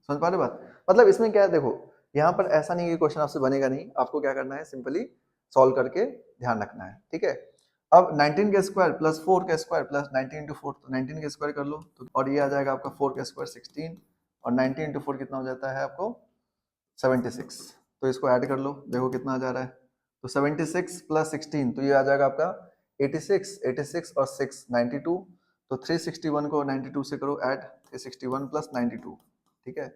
समझ पा रहे बात, मतलब इसमें क्या है, देखो यहाँ पर ऐसा नहीं है कि क्वेश्चन आपसे बनेगा नहीं, आपको क्या करना है सिंपली सॉल्व करके ध्यान रखना है। ठीक है, अब 19 के स्क्वायर प्लस 4 के स्क्वायर प्लस 19 इंटू 4, तो 19 के स्क्वायर कर लो, तो और ये आ जाएगा आपका 4 के स्क्वायर 16, और 19 इंटू 4 कितना हो जाता है आपको 76, तो इसको ऐड कर लो, देखो कितना आ जा रहा है, तो 76 प्लस 16, तो ये आ जाएगा आपका 86, 86 और 6 92, तो 361 को 92 से करो ऐड, 361 प्लस 92, ठीक है,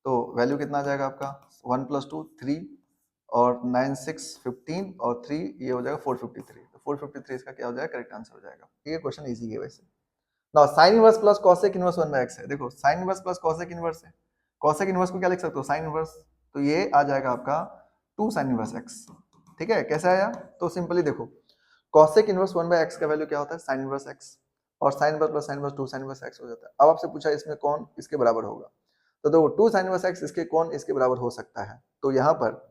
तो वैल्यू कितना आ जाएगा आपका 1 प्लस 2 3, और 9 6 15, और 3 ये हो जाएगा 453, तो 453 इसका क्या हो जाएगा करेक्ट आंसर हो जाएगा। ये क्वेश्चन इजी है वैसे। Now sine inverse plus cosec inverse 1/x है, देखो sign inverse plus cosec inverse है, कॉसेक इनवर्स को क्या लिख सकते हो साइन इनवर्स, तो ये आ जाएगा आपका 2 साइन इनवर्स x। ठीक है, कैसे आया, तो सिंपली देखो कॉसेक इनवर्स 1/x का वैल्यू क्या होता है साइन इनवर्स x, और sine inverse plus sine inverse 2 sine inverse x हो जाता है। अब आपसे पूछा इसमें कौन इसके बराबर होगा, तो देखो 2 साइन इनवर्स x इसके कौन इसके बराबर हो सकता है, तो यहाँ पर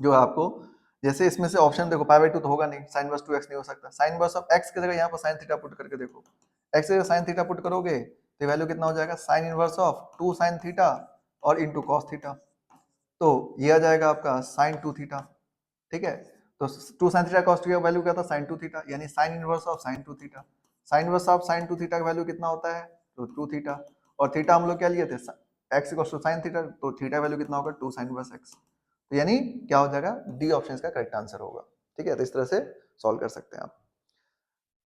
जो आपको जैसे इसमें से ऑप्शन देखो पाई बाई 2 तो होगा नहीं, साइन इनवर्स 2x नहीं हो सकता, साइन इनवर्स ऑफ x की जगह यहाँ पर साइन थीटा पुट करके देखो एक्स की साइन थीटा पुट करोगे तो वैल्यू कितना हो जाएगा, sine inverse of 2 sine theta और इंटू कॉस थीटा, तो ये आ जाएगा आपका साइन 2 थीटा। ठीक है, तो 2 साइन थीटा कॉस थीटा का वैल्यू क्या था, साइन 2 थीटा, यानी sign inverse of sine 2 theta. Sign inverse of sine 2 theta का वैल्यू कितना होता है, तो 2 थीटा, और थीटा हम लोग क्या लिए थे, x equal to sine theta, तो थीटा वैल्यू कितना होगा, 2 साइन इनवर्स एक्स। तो यानी क्या हो जाएगा, डी ऑप्शन इसका करेक्ट आंसर होगा। ठीक है, तो इस तरह से सॉल्व कर सकते हैं आप।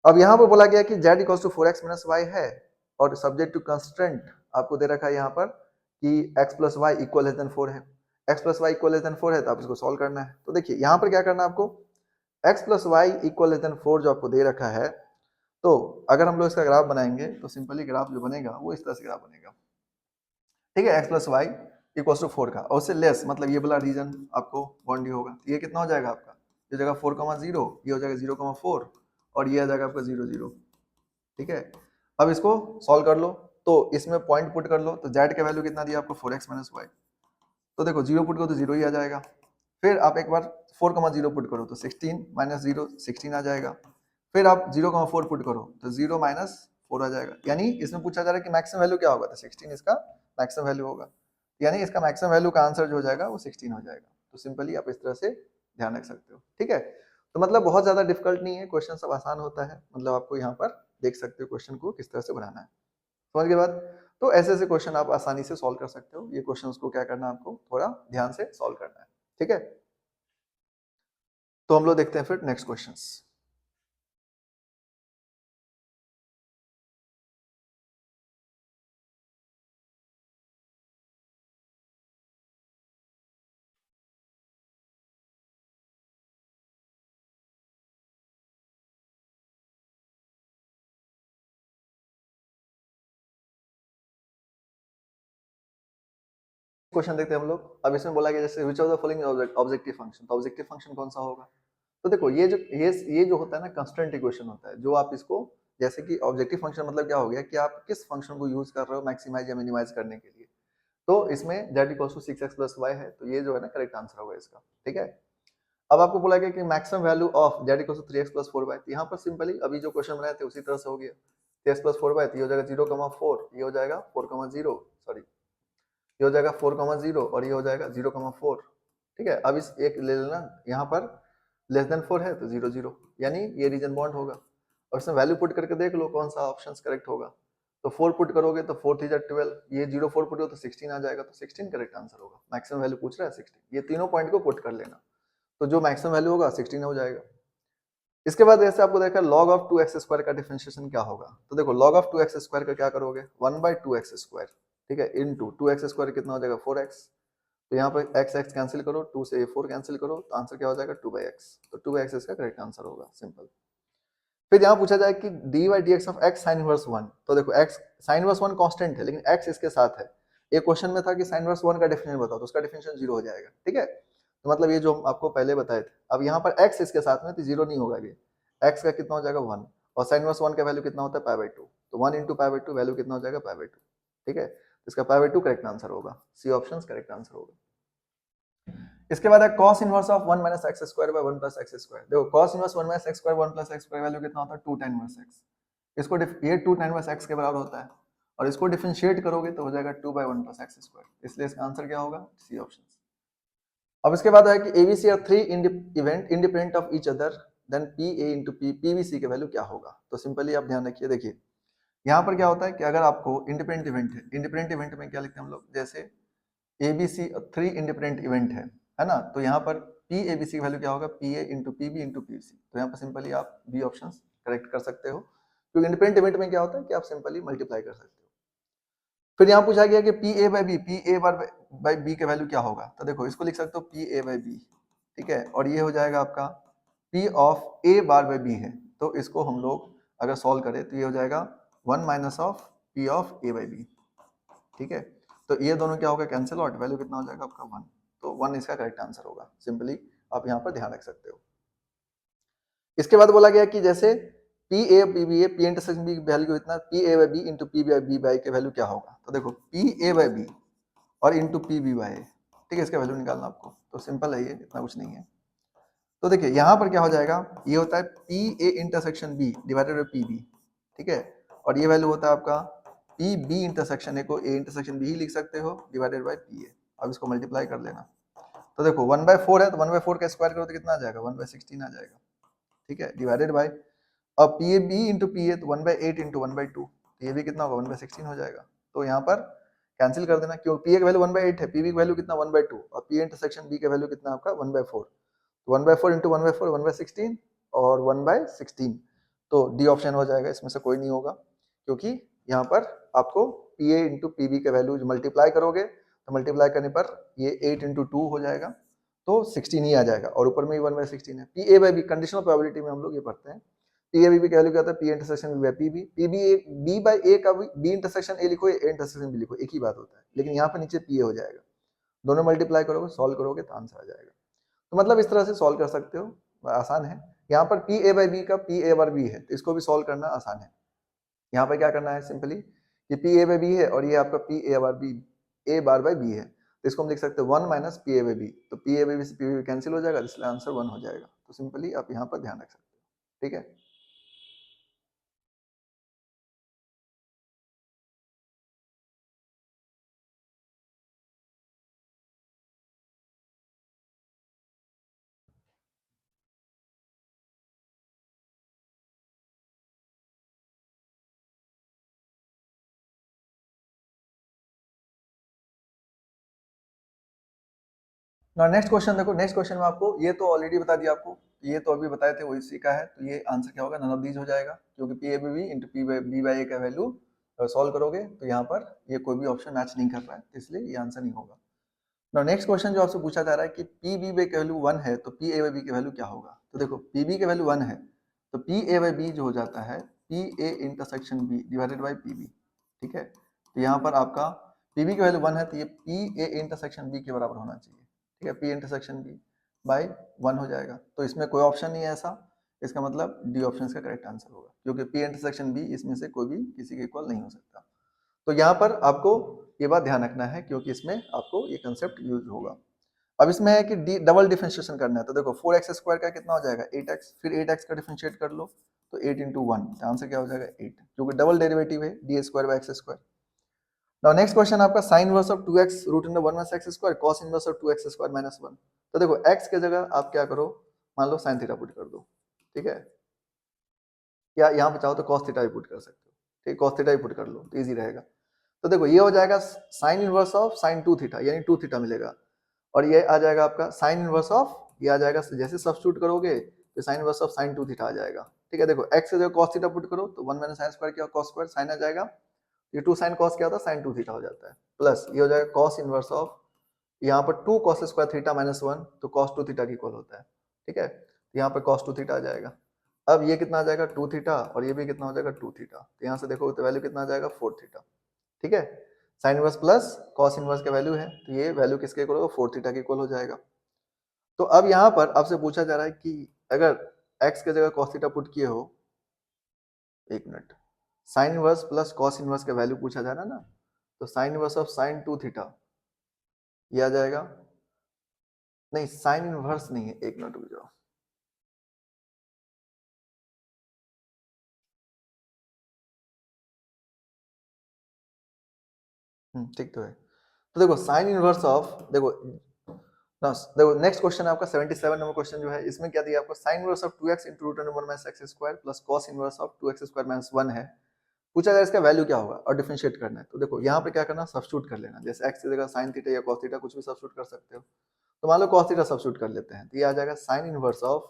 अब यहाँ पर बोला गया कि z equal to 4x minus y है और सब्जेक्ट टू कंस्ट्रेंट आपको दे रखा है यहाँ पर कि x plus y equal less than 4 है। x plus y equal less than 4 है तो आप इसको सॉल्व करना है। तो देखिए यहाँ पर क्या करना है आपको, x plus y equal less than 4 जो आपको दे रखा है, तो अगर हम लोग इसका ग्राफ बनाएंगे तो सिंपली ग्राफ जो बनेगा वो इस तरह से ग्राफ बनेगा। ठीक है, x plus y equal to 4 का, और उससे लेस मतलब ये वाला रीजन आपको बाउंड्री होगा, ये कितना हो जाएगा आपका, ये जगह 4,0, ये हो जाएगा 0,4 और ये आ जाएगा आपका 0,0। ठीक है, अब इसको सॉल्व कर लो, तो इसमें पॉइंट पुट कर लो, तो z का वैल्यू कितना दिया आपको, 4x माइनस वाई, तो देखो 0 पुट करो तो 0 ही आ जाएगा। फिर आप एक बार 4,0 पुट करो तो 16 माइनस 0 16 आ जाएगा। फिर आप 0,4 पुट करो तो 0 माइनस 4 आ जाएगा। यानी इसमें पूछा जा रहा है कि मैक्सिमम वैल्यू क्या होगा, तो 16 इसका मैक्सिमम वैल्यू होगा, यानी इसका मैक्सिमम वैल्यू का आंसर जो हो जाएगा वो 16 हो जाएगा। तो सिंपली आप इस तरह से ध्यान रख सकते हो। ठीक है, तो मतलब बहुत ज्यादा डिफिकल्ट नहीं है, क्वेश्चन सब आसान होता है, मतलब आपको यहाँ पर देख सकते हो क्वेश्चन को किस तरह से बनाना है। समझ के बाद, तो ऐसे ऐसे क्वेश्चन आप आसानी से सॉल्व कर सकते हो। ये क्वेश्चंस को क्या करना है, आपको थोड़ा ध्यान से सॉल्व करना है। ठीक है, तो हम लोग देखते हैं फिर नेक्स्ट क्वेश्चंस। क्वेश्चन देखते हैं हम लोग। अब इसमें बोला गया जैसे which of the following objective function, तो ऑब्जेक्टिव फंक्शन कौन सा होगा। तो देखो ये जो होता है ना कंस्टेंट इक्वेशन होता है, जो आप इसको जैसे कि ऑब्जेक्टिव फंक्शन मतलब क्या हो गया कि आप किस फंक्शन को यूज कर रहे हो मैक्सिमाइज या मिनिमाइज करने के लिए। तो इसमें z equal to 6x plus y है, तो ये जो है ना करेक्ट आंसर होगा इसका। ठीक है, अब आपको बोला गया कि maximum value of z equal to 3x plus 4y, तो यहाँ पर सिंपली अभी जो क्वेश्चन बनाए थे उसी तरह से हो गया, 3x प्लस 4y, तो ये हो जाएगा 0,4, ये हो जाएगा 4,0, सॉरी ये हो जाएगा 4,0 और ये हो जाएगा 0,4। ठीक है, अब इस एक ले लेना, यहाँ पर लेस देन 4 है तो 0,0, यानी ये रीजन बाउंड होगा। और इसमें वैल्यू पुट करके देख लो कौन सा ऑप्शन करेक्ट होगा। तो 4 पुट करोगे तो 4 3 12, ये 0,4 पुट हो तो 16 आ जाएगा, तो 16 करेक्ट आंसर होगा। मैक्सिमम वैल्यू पूछ रहा है 16, ये तीनों पॉइंट को पुट कर लेना, तो जो मैक्सिमम वैल्यू होगा 16 हो जाएगा। इसके बाद जैसे आपको देखा log ऑफ 2x स्क्वायर का डिफरेंशिएशन क्या होगा, तो देखो log ऑफ 2x स्क्वायर का क्या करोगे, 1/2x स्क्वायर। ठीक है, इनटू 2x स्क्वायर कितना हो जाएगा 4x, तो यहाँ पर x x कैंसिल करो, 2 से 4 कैंसिल करो, तो आंसर क्या हो जाएगा 2/x, तो 2/x इसका करेक्ट आंसर होगा, सिंपल। फिर यहाँ पूछा जाए कि dy/dx of x sin inverse 1, तो देखो x sin इनवर्स 1 कांस्टेंट है लेकिन x इसके साथ है। एक क्वेश्चन में था कि sin इनवर्स 1 का डेफिनेशन बताओ, तो उसका डेफिनेशन 0 हो जाएगा। ठीक है, तो मतलब ये जो आपको पहले बताए थे, अब यहाँ पर x इसके साथ में तो 0 नहीं होगा, ये x का कितना हो जाएगा 1, और sin इनवर्स 1 का वैल्यू कितना होता है π/2, तो 1 × π/2 वैल्यू कितना हो जाएगा π/2। ठीक है, तो इसका π/2 करेक्ट आंसर होगा, सी ऑप्शन करेक्ट आंसर होगा। इसके बाद है cos inverse of 1 - x square by 1 + x square. देखो cos inverse 1 - x square 1 + x square value कितना होता है 2 tan इनवर्स x, इसको ये 2 tan इनवर्स x के बराबर होता है, और इसको डिफरेंशिएट करोगे तो हो जाएगा 2/1 + x स्क्वायर, इसलिए इसका आंसर क्या होगा, सी ऑप्शन। अब इसके बाद है कि ABC are 3 event independent of each other, then PA * PBC के वैल्यू क्या होगा। तो सिंपली आप ध्यान रखिए, देखिए यहाँ पर क्या होता है कि अगर आपको इंडिपेंडेंट इवेंट है, इंडिपेंडेंट इवेंट में क्या लिखते हैं हम लोग, जैसे ABC 3 इंडिपेंडेंट इवेंट है ना, तो यहाँ पर PABC की वैल्यू क्या होगा, PA * PB * PBC, तो यहाँ पर सिंपली आप बी ऑप्शन करेक्ट कर सकते हो, क्योंकि इंडिपेंडेंट इवेंट में क्या होता है कि आप सिंपली मल्टीप्लाई कर सकते हो। फिर यहाँ पूछा गया कि PA/B के वैल्यू क्या होगा, तो देखो इसको लिख सकते हो PA/B। ठीक है, और ये हो जाएगा आपका P ऑफ A/B है, तो इसको हम लोग अगर सॉल्व करें तो ये हो जाएगा 1 - ऑफ P ऑफ A/B। ठीक है, तो ये दोनों क्या होगा, कैंसिल आउट, वैल्यू कितना हो जाएगा आपका 1, तो 1 इसका करेक्ट आंसर होगा, सिंपली आप यहाँ पर ध्यान रख सकते हो। इसके बाद बोला गया कि जैसे PA/BB P इंटरसेक्शन B की वैल्यू इतना, PA/B * PB/B के वैल्यू क्या होगा, तो देखो PA/B और इंटू PB/A, ठीक है, इसका वैल्यू निकालना आपको, तो सिंपल है ये, इतना कुछ नहीं है। तो देखिए यहाँ पर क्या हो जाएगा, ये होता है PA intersection B divided by PB। ठीक है, और ये वैल्यू होता है आपका पी बी इंटरसेक्शन ए को ए इंटरसेक्शन बी ही लिख सकते हो डिवाइडेड बाई पी ए। अब इसको मल्टीप्लाई कर लेना, तो देखो 1/4 है तो 1/4 का स्क्वायर करो तो कितना आ जाएगा 1/16 आ जाएगा, ठीक है, डिवाइडेड बाई अब P A B into P A तो 1/8 इंटू 1/2 तो ये भी कितना होगा 1/16 हो जाएगा। तो यहाँ पर कैंसिल कर देना, क्यों पी ए की वैल्यू 1/8 है, पी बी की वैल्यू कितना 1/2 और पी इंटरसेक्शन बी की वैल्यू कितना आपका 1/4, तो 1/4 इंटू 1/4 1/16 और 1/16, तो डी ऑप्शन हो जाएगा, इसमें से कोई नहीं होगा, क्योंकि यहाँ पर आपको P A into P B के वैल्यू मल्टीप्लाई करोगे तो मल्टीप्लाई करने पर ये 8 इंटू 2 हो जाएगा तो 16 ही आ जाएगा और ऊपर में ही 1/16 है। P A by B conditional probability में हम लोग ये पढ़ते हैं, पी ए बी की वैल्यू क्या होता है P intersection B by P B, P B B by A का बी इंटरसेक्शन ए लिखो ए इंटरसेक्शन बी लिखो एक ही बात होता है, लेकिन यहाँ पर नीचे पी ए हो जाएगा, दोनों मल्टीप्लाई करोगे सॉल्व करोगे तो आंसर आ जाएगा। तो मतलब इस तरह से सॉल्व कर सकते हो, आसान है। यहाँ पर पी ए बाई बी का पी ए बार बी है तो इसको भी सॉल्व करना आसान है। यहाँ पर क्या करना है सिंपली कि पी ए बाई बी है और ये आपका P A bar B A bar by B है, तो इसको हम लिख सकते हैं 1 minus P A by B, तो पी ए बाई बी से पी बी कैंसिल हो जाएगा इसलिए आंसर 1 हो जाएगा। तो सिंपली आप यहाँ पर ध्यान रख सकते हो, ठीक है। ना नेक्स्ट क्वेश्चन देखो, नेक्स्ट क्वेश्चन में आपको ये तो ऑलरेडी बता दिया आपको, ये तो अभी बताए थे वही इसी का है, तो ये आंसर क्या होगा नन ऑफ दीज हो जाएगा, क्योंकि P A B B into P B by A का वैल्यू सॉल्व करोगे तो यहाँ पर ये कोई भी ऑप्शन मैच नहीं कर रहा है, तो इसलिए ये आंसर नहीं होगा। ना नेक्स्ट क्वेश्चन जो आपसे पूछा जा रहा है कि पी बी बाई की वैल्यू 1 है तो पी ए बाई बी की वैल्यू क्या होगा, तो देखो पी बी की वैल्यू 1 है तो पी ए बाई बी जो हो जाता है P A intersection B divided by P B, ठीक है। तो यहाँ पर आपका पी बी की वैल्यू 1 है तो ये पी ए इंटरसेक्शन बी के बराबर होना चाहिए, ठीक है, पी इंटरसेक्शन बी बाई 1 हो जाएगा, तो इसमें कोई ऑप्शन नहीं है ऐसा, इसका मतलब डी ऑप्शन का करेक्ट आंसर होगा, क्योंकि पी इंटरसेक्शन बी इसमें से कोई भी किसी के इक्वल नहीं हो सकता। तो यहाँ पर आपको ये बात ध्यान रखना है क्योंकि इसमें आपको ये कंसेप्ट यूज होगा। अब इसमें है कि डबल डिफरेंशिएशन करना है, तो देखो 4x स्क्वायर का कितना हो जाएगा 8x, फिर 8x का डिफरेंशिएट कर लो तो 8 इंटू 1, आंसर क्या हो जाएगा 8, क्योंकि डबल डेरिवेटिव है D square by x square. Now next question आपका sine inverse of 2x root under 1 minus x square cos inverse of 2x square minus 1, तो देखो x के जगह आप क्या करो, मान लो साइन थीटा पुट कर दो, ठीक है, या यहाँ पे चाहो तो कॉस थीटा भी पुट कर सकते हो, ठीक, कॉस थीटा भी पुट कर लो तो ईजी रहेगा। तो देखो ये हो जाएगा sine inverse of sine 2 theta यानी 2 थीटा मिलेगा, और ये आ जाएगा आपका साइन इनवर्स ऑफ, ये आ जाएगा जैसे सब्स्टिट्यूट करोगे तो sine inverse of sine 2 theta आ जाएगा, ठीक है। देखो x से जो cos थीटा पुट करो तो 1 माइनस sin स्क्वायर क्या cos स्क्वायर sin आ जाएगा, ये 2 sin cos क्या होता है sin 2 थीटा हो जाता है, प्लस ये हो जाएगा cos इनवर्स ऑफ यहाँ पर 2 cos स्क्वायर थीटा माइनस 1 तो cos 2 थीटा की इक्वल होता है, ठीक है, तो यहाँ पे cos 2 थीटा आ जाएगा। अब ये कितना आ जाएगा 2 थीटा और ये भी कितना हो जाएगा 2 थीटा, तो यहाँ से देखो तो वैल्यू कितना आ जाएगा 4 थीटा, ठीक है। Sine inverse plus cos inverse का वैल्यू है तो ये वैल्यू किसके इक्वल होगा 4 थीटा के इक्वल हो जाएगा। तो अब यहाँ पर आपसे पूछा जा रहा है कि अगर x के जगह cos थीटा पुट किए हो, एक minute, sign inverse plus cos inverse का वैल्यू पूछा जा रहा है ना, तो sine inverse of sine 2 theta ये आ जाएगा, नहीं साइन इनवर्स नहीं है, एक मिनट रुक जाओ, ठीक तो है। तो देखो साइन इनवर्स ऑफ देखो देखो नेक्स्ट क्वेश्चन आपका 77 नंबर क्वेश्चन जो है इसमें क्या दिया आपको sine inverse of 2x into root under 1 minus x square plus cos inverse of 2x square minus 1 है, पूछा जाए इसका वैल्यू क्या होगा और डिफरेंशिएट करना है। तो देखो यहाँ पे क्या करना सब्स्टिट्यूट कर लेना, जैसे x की जगह sin थीटा या cos थीटा कुछ भी सब्स्टिट्यूट कर सकते हो, तो मान लो cos थीटा सब्स्टिट्यूट कर लेते हैं तो ये आ जाएगा साइन इनवर्स ऑफ,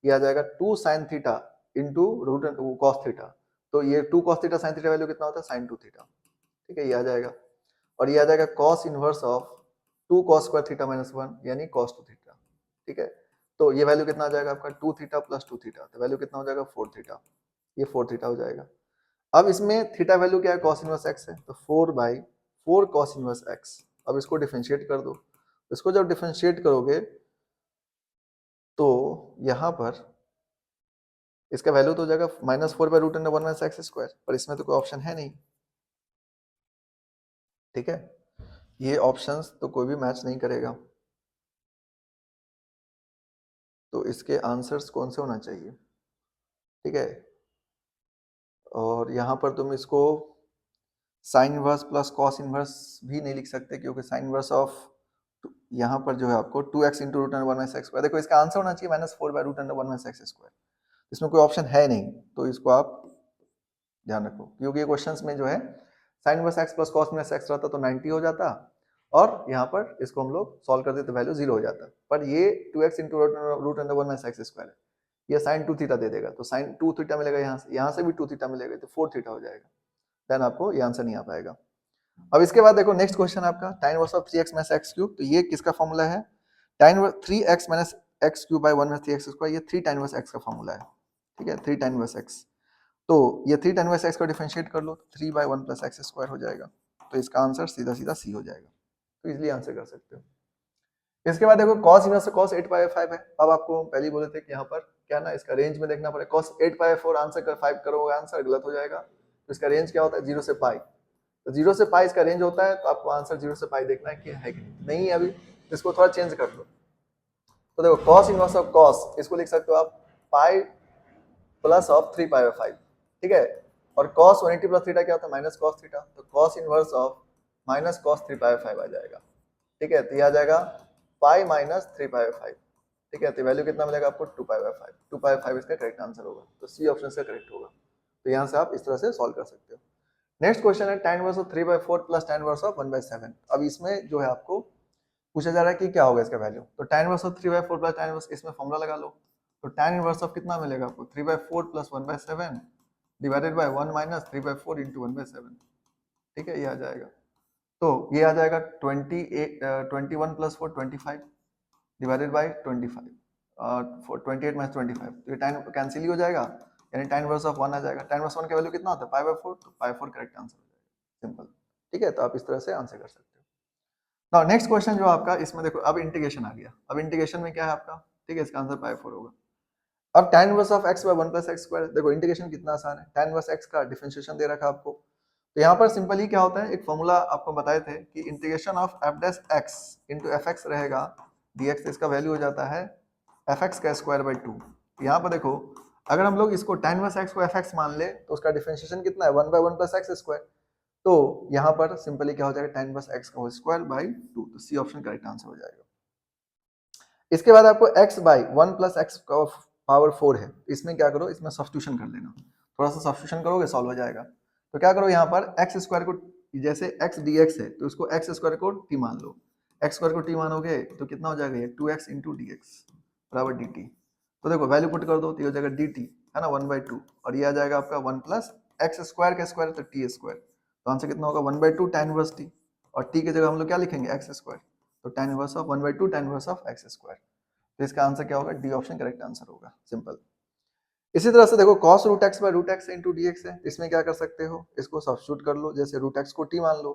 ये आ जाएगा 2 sin theta into root cos theta, तो ये 2 cos theta sin theta value कितना होता है sin 2 थीटा, ठीक है, ये आ जाएगा, और ये आ जाएगा cos inverse of 2 cos square theta minus 1 यानी cos 2 थीटा, ठीक है। तो ये वैल्यू कितना आ जाएगा आपका 2 थीटा प्लस 2 थीटा, तो वैल्यू कितना हो जाएगा 4 थीटा, ये 4 थीटा हो जाएगा। अब इसमें थीटा वैल्यू क्या है cos इनवर्स x है, तो 4/4 cos इनवर्स x, अब इसको डिफरेंशिएट कर दो, इसको जब डिफरेंशिएट करोगे तो यहाँ पर इसका वैल्यू तो हो जाएगा -4 by root under 1 minus x square, पर इसमें तो कोई ऑप्शन है नहीं, ठीक है, ये ऑप्शंस तो कोई भी मैच नहीं करेगा, तो इसके आंसर्स कौन से होना चाहिए, ठीक है। और यहाँ पर तुम इसको sign inverse plus cos inverse भी नहीं लिख सकते, क्योंकि साइन इनवर्स ऑफ यहाँ पर जो है आपको 2x into root under one minus x square, देखो इसका आंसर होना चाहिए -4 by root under one minus x square, इसमें कोई ऑप्शन है नहीं, तो इसको आप ध्यान रखो, क्योंकि ये क्वेश्चंस में जो है sine inverse x plus cos inverse x रहता तो 90 हो जाता, और यहाँ पर इसको हम लोग सॉल्व करते तो वैल्यू 0 हो जाता, पर ये 2x into root under one minus x square है, ये साइन 2 थीटा दे देगा, तो साइन 2 थीटा मिलेगा, यहाँ से भी 2 थीटा मिलेगा, तो 4 थीटा हो जाएगा, देन आपको ये आंसर नहीं आ पाएगा। अब इसके बाद देखो नेक्स्ट क्वेश्चन आपका tan inverse of 3x minus x cube, तो ये किसका फॉर्मूला है, tan 3x minus x cube by 1 minus 3x square, ये 3 tan इनवर्स x का फॉर्मूला है, ठीक है, 3 tan इनवर्स x, तो ये 3 tan इनवर्स x को डिफरेंशिएट कर लो, 3 बाय 1 प्लस x स्क्वायर हो जाएगा, तो इसका आंसर सीधा सीधा C हो जाएगा, तो इजीली आंसर कर सकते हो। इसके बाद देखो cos इनवर्स cos 8 पाई 5 है, अब आपको पहले ही बोले थे कि यहाँ पर क्या ना इसका रेंज में देखना पड़ेगा, cos 8 पाई 4 आंसर कर 5 करोगे आंसर गलत हो जाएगा, तो इसका रेंज क्या होता है 0 से पाई, तो 0 से पाई इसका रेंज होता है, तो आपको आंसर 0 से पाई देखना है कि है कि नहीं, अभी इसको थोड़ा चेंज कर लो, तो देखो cos इनवर्स ऑफ cos इसको लिख सकते हो आप पाई प्लस ऑफ 3 पाई 5, ठीक है, और cos 180 प्लस थीटा क्या होता है माइनस cos थीटा, तो cos inverse of minus cos 3 पाई 5 आ जाएगा, ठीक है, तो ये आ जाएगा पाई माइनस 3 पाई 5, ठीक है, तो वैल्यू कितना मिलेगा आपको 2 पाई 5, 2 पाई 5 इसका करेक्ट आंसर होगा, तो सी ऑप्शन से करेक्ट होगा, तो यहाँ से आप इस तरह से सॉल्व कर सकते हो। नेक्स्ट क्वेश्चन है tan inverse of 3 by 4 plus tan inverse of 1 by 7, अब इसमें जो है आपको पूछा जा रहा है कि क्या होगा इसका वैल्यू, तो tan inverse of 3 by 4 plus tan inverse, इसमें फॉर्मूला लगा लो, तो tan इनवर्स ऑफ कितना मिलेगा आपको 3 by 4 plus 1 by 7 divided by 1 minus 3 by 4 into 1 by 7, ठीक है, ये आ जाएगा, तो ये आ जाएगा 21 प्लस 4 25 डिवाइडेड बाय 25, 28 माइनस 25, तो ये tan कैंसिल ही हो जाएगा, यानी tan इनवर्स ऑफ 1 आ जाएगा, tan इनवर्स 1 का वैल्यू कितना होता है पाई बाय 4, तो पाई 4 करेक्ट आंसर हो जाएगा, सिंपल, ठीक है, तो आप इस तरह से आंसर कर सकते हो। नाउ नेक्स्ट क्वेश्चन जो आपका इसमें देखो, अब इंटीग्रेशन आ गया, अब इंटीग्रेशन में क्या है आपका, ठीक है, इसका आंसर पाई 4 होगा। अब tan inverse of x by 1 plus x square, देखो इंटीग्रेशन कितना आसान है, tan इनवर्स x का डिफरेंशिएशन दे रखा है आपको, तो यहाँ पर सिंपली क्या होता है, एक फॉर्मूला आपको बताए थे कि integration of f dash x into fx रहेगा dx, इसका वैल्यू हो जाता है fx का स्क्वायर बाय 2, यहाँ पर देखो अगर हम लोग इसको tan इनवर्स x को fx मान ले, तो उसका डिफरेंशिएशन कितना है 1 बाय 1 प्लस x स्क्वायर, तो यहाँ पर सिंपली क्या हो जाएगा tan इनवर्स x का होल स्क्वायर बाय 2, तो सी ऑप्शन करेक्ट आंसर हो जाएगा। इसके बाद आपको x बाय 1 प्लस x का पावर 4 है, इसमें क्या करो, इसमें सब्स्टिट्यूशन कर लेना, थोड़ा सा सब्स्टिट्यूशन करोगे सॉल्व हो जाएगा, तो क्या करो यहाँ पर x स्क्वायर को, जैसे x dx है तो उसको x स्क्वायर को t मान लो, x स्क्वायर को t मानोगे तो कितना हो जाएगा ये 2x इंटू डी एक्स बराबर डी टी, तो देखो वैल्यू पुट कर दो तो ये हो जाएगा डी टी, है ना 1/2, और ये आ जाएगा आपका 1 प्लस एक्स स्क्वायर का स्क्वायर तो टी स्क्वायर, तो आंसर कितना होगा 1/2 tan इनवर्स टी, और t की जगह हम लोग क्या लिखेंगे x स्क्वायर, तो tan inverse of 1/2 tan inverse of x square, तो इसका आंसर क्या होगा डी ऑप्शन करेक्ट आंसर होगा, सिंपल। इसी तरह से देखो cos root x by root x into d x है, इसमें क्या कर सकते हो, इसको सब्स्टिट्यूट कर लो, जैसे रूट एक्स को टी मान लो,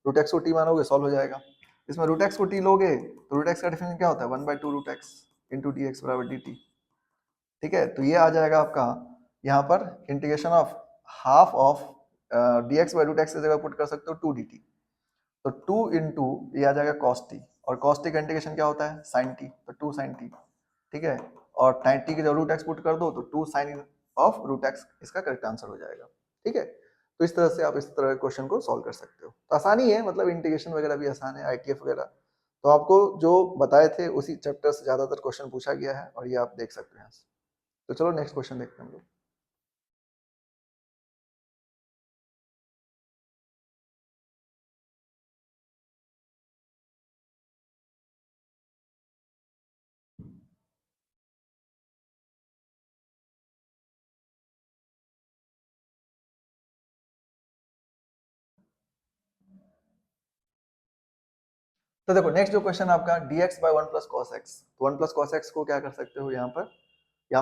रूट एक्स को टी मानोगे सॉल्व हो जाएगा, इसमें रूट एक्स को टी लोगे तो रूट एक्स का डिफरेंस क्या होता है 1/2 root x into d x बराबर डी टी, ठीक है, तो ये आ जाएगा आपका यहाँ पर integration of half of d x by root x की जगह पुट कर सकते हो 2 डी टी, तो 2 इंटू ये आ जाएगा cos t, और cos t का इंटीग्रेशन क्या होता है sin t, तो 2 sin t, ठीक है, और tan t की जगह रूट एक्स पुट कर दो तो 2 sin ऑफ रूट एक्स इसका करेक्ट आंसर हो जाएगा, ठीक है, तो इस तरह से आप इस तरह के क्वेश्चन को सॉल्व कर सकते हो, तो आसानी है, मतलब इंटीग्रेशन वगैरह भी आसान है, ITF वगैरह, तो आपको जो बताए थे उसी चैप्टर से ज्यादातर क्वेश्चन पूछा गया है, और ये आप देख सकते हैं, तो चलो नेक्स्ट क्वेश्चन देखते हैं हम लोग। तो देखो नेक्स्ट जो क्वेश्चन आपका dx by 1 plus cos x, तो 1 प्लस cos x को क्या कर सकते हो, यहाँ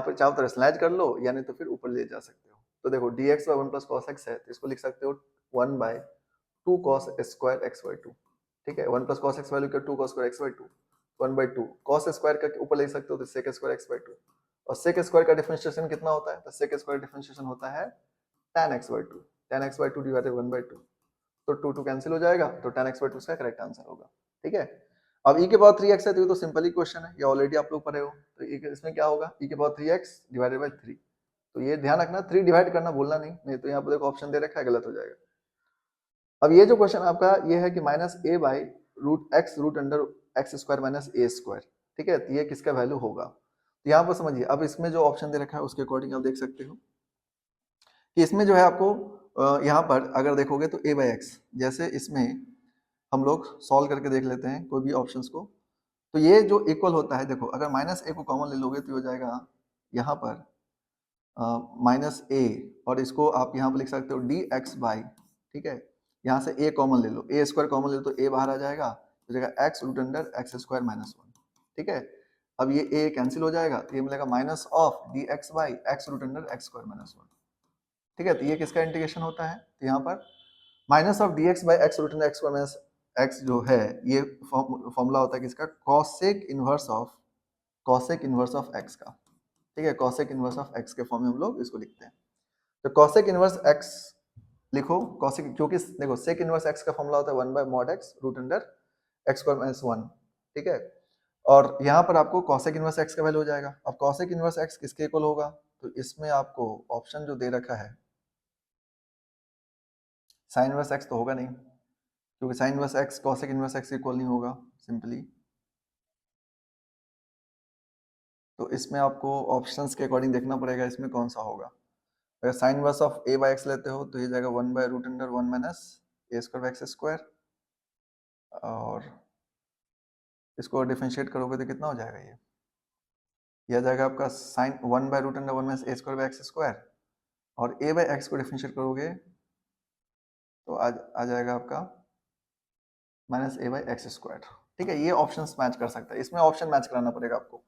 पर चाहो तो स्लैश कर लो, यानी तो फिर ऊपर ले जा सकते हो, तो देखो dx by 1 plus cos x है, तो इसको लिख सकते हो 1 bye 2 cos square x by 2, ठीक है, 1 प्लस cos x वैल्यू क्या 2 cos square x by 2, 1/2 cos square का ऊपर ले सकते हो तो sec स्क्वायर x बाय 2, और sec स्क्वायर का डिफरेंशिएशन कितना होता है, तो sec स्क्वायर डिफरेंशिएशन होता है tan x by 2, tan x by 2 divided 1/2, तो 2 कैंसिल हो जाएगा, तो tan x बाय 2 इसका करेक्ट आंसर होगा, ठीक है। अब e के पावर 3x है, तो ये तो सिंपल ही क्वेश्चन है, ये ऑलरेडी आप लोग पढ़े हो, तो इसमें क्या होगा e के पावर 3x डिवाइडेड बाय 3, तो ये ध्यान रखना, 3 डिवाइड करना भूलना नहीं, नहीं तो यहाँ पर देखो ऑप्शन दे रखा है, गलत हो जाएगा। अब ये जो क्वेश्चन आपका ये है कि minus a by root x root under x square minus a square, ठीक है, तो ये किसका वैल्यू होगा। तो यहाँ पर समझिए, अब इसमें जो ऑप्शन दे रखा है उसके अकॉर्डिंग आप देख सकते हो कि इसमें जो है आपको यहाँ पर अगर देखोगे तो ए बाई एक्स, जैसे इसमें हम लोग सॉल्व करके देख लेते हैं कोई भी ऑप्शंस को, तो ये जो इक्वल होता है, देखो अगर माइनस ए को कॉमन ले लोगे तो हो जाएगा यहाँ पर माइनस ए, और इसको आप यहाँ पर लिख सकते हो डी एक्स बाई, ठीक है, यहाँ से ए कॉमन ले लो, ए स्क्वायर कॉमन ले लो तो ए बाहर आ जाएगा, तो जाएगा x root under x square minus 1, ठीक है। अब ये ए कैंसिल हो जाएगा तो ये मिलेगा minus of d x by x root under x square minus 1, ठीक है। तो ये किसका इंटीग्रेशन होता है, तो यहाँ पर minus of d x by x root under x square minus x जो है ये फॉर्मूला होता है किसका, कॉसेक इनवर्स ऑफ एक्स का, ठीक है, कॉसेक इनवर्स ऑफ एक्स के फॉर्म में हम लोग इसको लिखते हैं। तो कॉसेक इनवर्स एक्स लिखो, कॉसेक, क्योंकि देखो सेक इनवर्स एक्स का फॉर्मूला होता है 1 by mod x root under x square minus 1, ठीक है। और यहाँ पर आपको कॉसेक इनवर्स एक्स का वैल्यू हो जाएगा। अब कॉसेक इनवर्स एक्स किसके इक्वल होगा, तो इसमें आपको ऑप्शन जो दे रखा है साइन इनवर्स एक्स तो होगा नहीं, क्योंकि sign inverse x cosec inverse x equal नहीं होगा सिंपली। तो इसमें आपको ऑप्शंस के अकॉर्डिंग देखना पड़ेगा इसमें कौन सा होगा। अगर sine inverse of a by x लेते हो तो ये जाएगा 1 by root under 1 minus a square by x square, और इसको डिफरेंशिएट करोगे तो कितना हो जाएगा, ये आ जाएगा आपका sine 1 by root under 1 minus a square by x square, और ए बाई एक्स को डिफरेंशिएट करोगे तो आ जाएगा आपका minus a by x square, ठीक है। ये ऑप्शंस मैच कर सकता है, इसमें ऑप्शन मैच कराना पड़ेगा आपको,